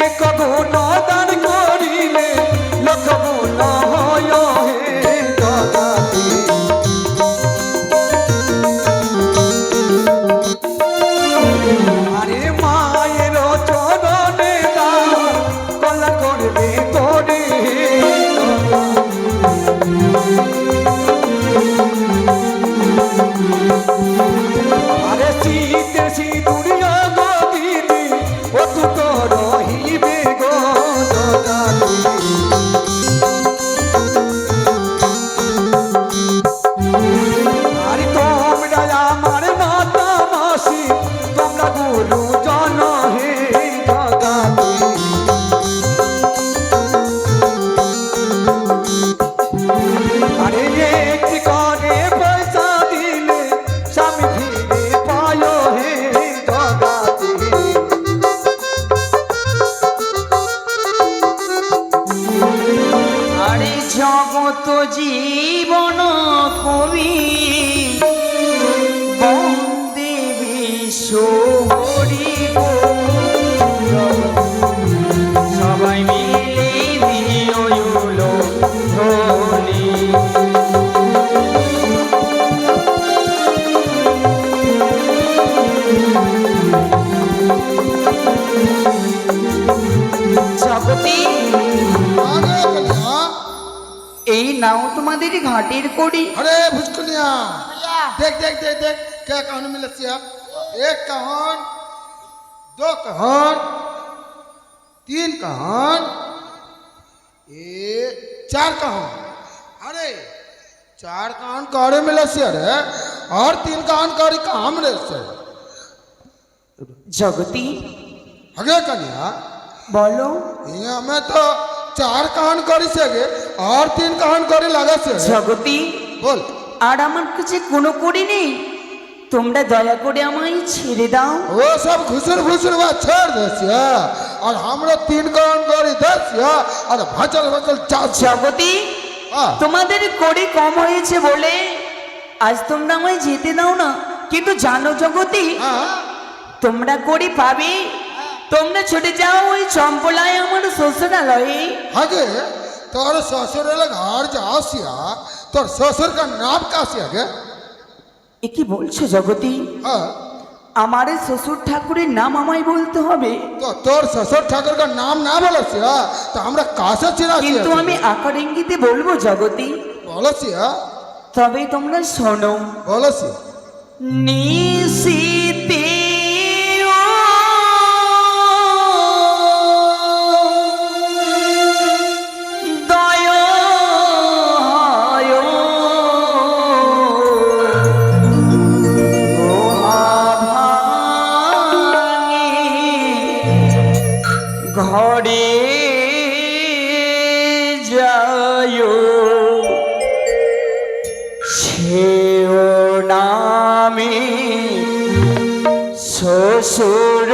এক গুণ দান করিলে লক্ষ গুণ হয় হে জগতে আরে মায়ের চরণে দান কল্যাণ করবে তোরে আরে শীতে সিঁদুরিয়া গো দিদি ও দুটো রহিবে গো জগতে আরে তোমরা আমার মাতা মাসি তোমরা গুরু জন হে জগতে আরে একটি করে পয়সা দিলে স্বামী ফিরে পায় হে জগতে আরে জগত জীবন কবি বন্দে বিশ্ব হরি গো। সবাই মিলে দিও ধ্বনি জগতি আগে কলিয়া এই নাও তোমাদের ঘাটের করি अरे भुजकुनिया देख देख देख देख क्या कहानी मिले सिया एक कहान दो कहान तीन कहान एक चार कहान अरे चार कहान कौड़े मिले सिया रे और तीन कहान कौड़ी कहाँ मिले से জগতি आगे कन्या বলো यहाँ में तो चार कहान कौड़ी से आगे और तीन कहान कौड़ी लगा से জগতি बोल আর আমার কাছে কোনো করি নেই তোমরা দয়া করে আমায় ছেড়ে দাও वो सब घुसर घुसर हुआ छोड़ दसिया और हमरा तीन कौन कौड़ी दसिया और भचल भचल चार জগতি তোমাদের কড়ি কম হয়েছে বলে আজ তোমরা আমায় যেতে দাও না কিন্তু জানো জগতি हाँ তোমরা কড়ি পাবে তোমরা ছুটে যাও ওই চম্পলায় আমার শ্বশুরালয়ে आगे तोर ससुर लग हार जासिया तोर ससुर का नाम का सिया गे এ কি বলছো জগতি हाँ আমার শ্বশুর ঠাকুরের নাম আমায় বলতে হবে तो तोर ससुर ठाकुर का नाम ना बोलो सिया तो हमरा कासे चिना কিন্তু सिया আমি আকার ইঙ্গিতে বলবো জগতি बोलो सिया তবে তোমরা শোনো बोलो सिया নিশিতে ঘরে যায় সেও নাম আমি শ্বশুর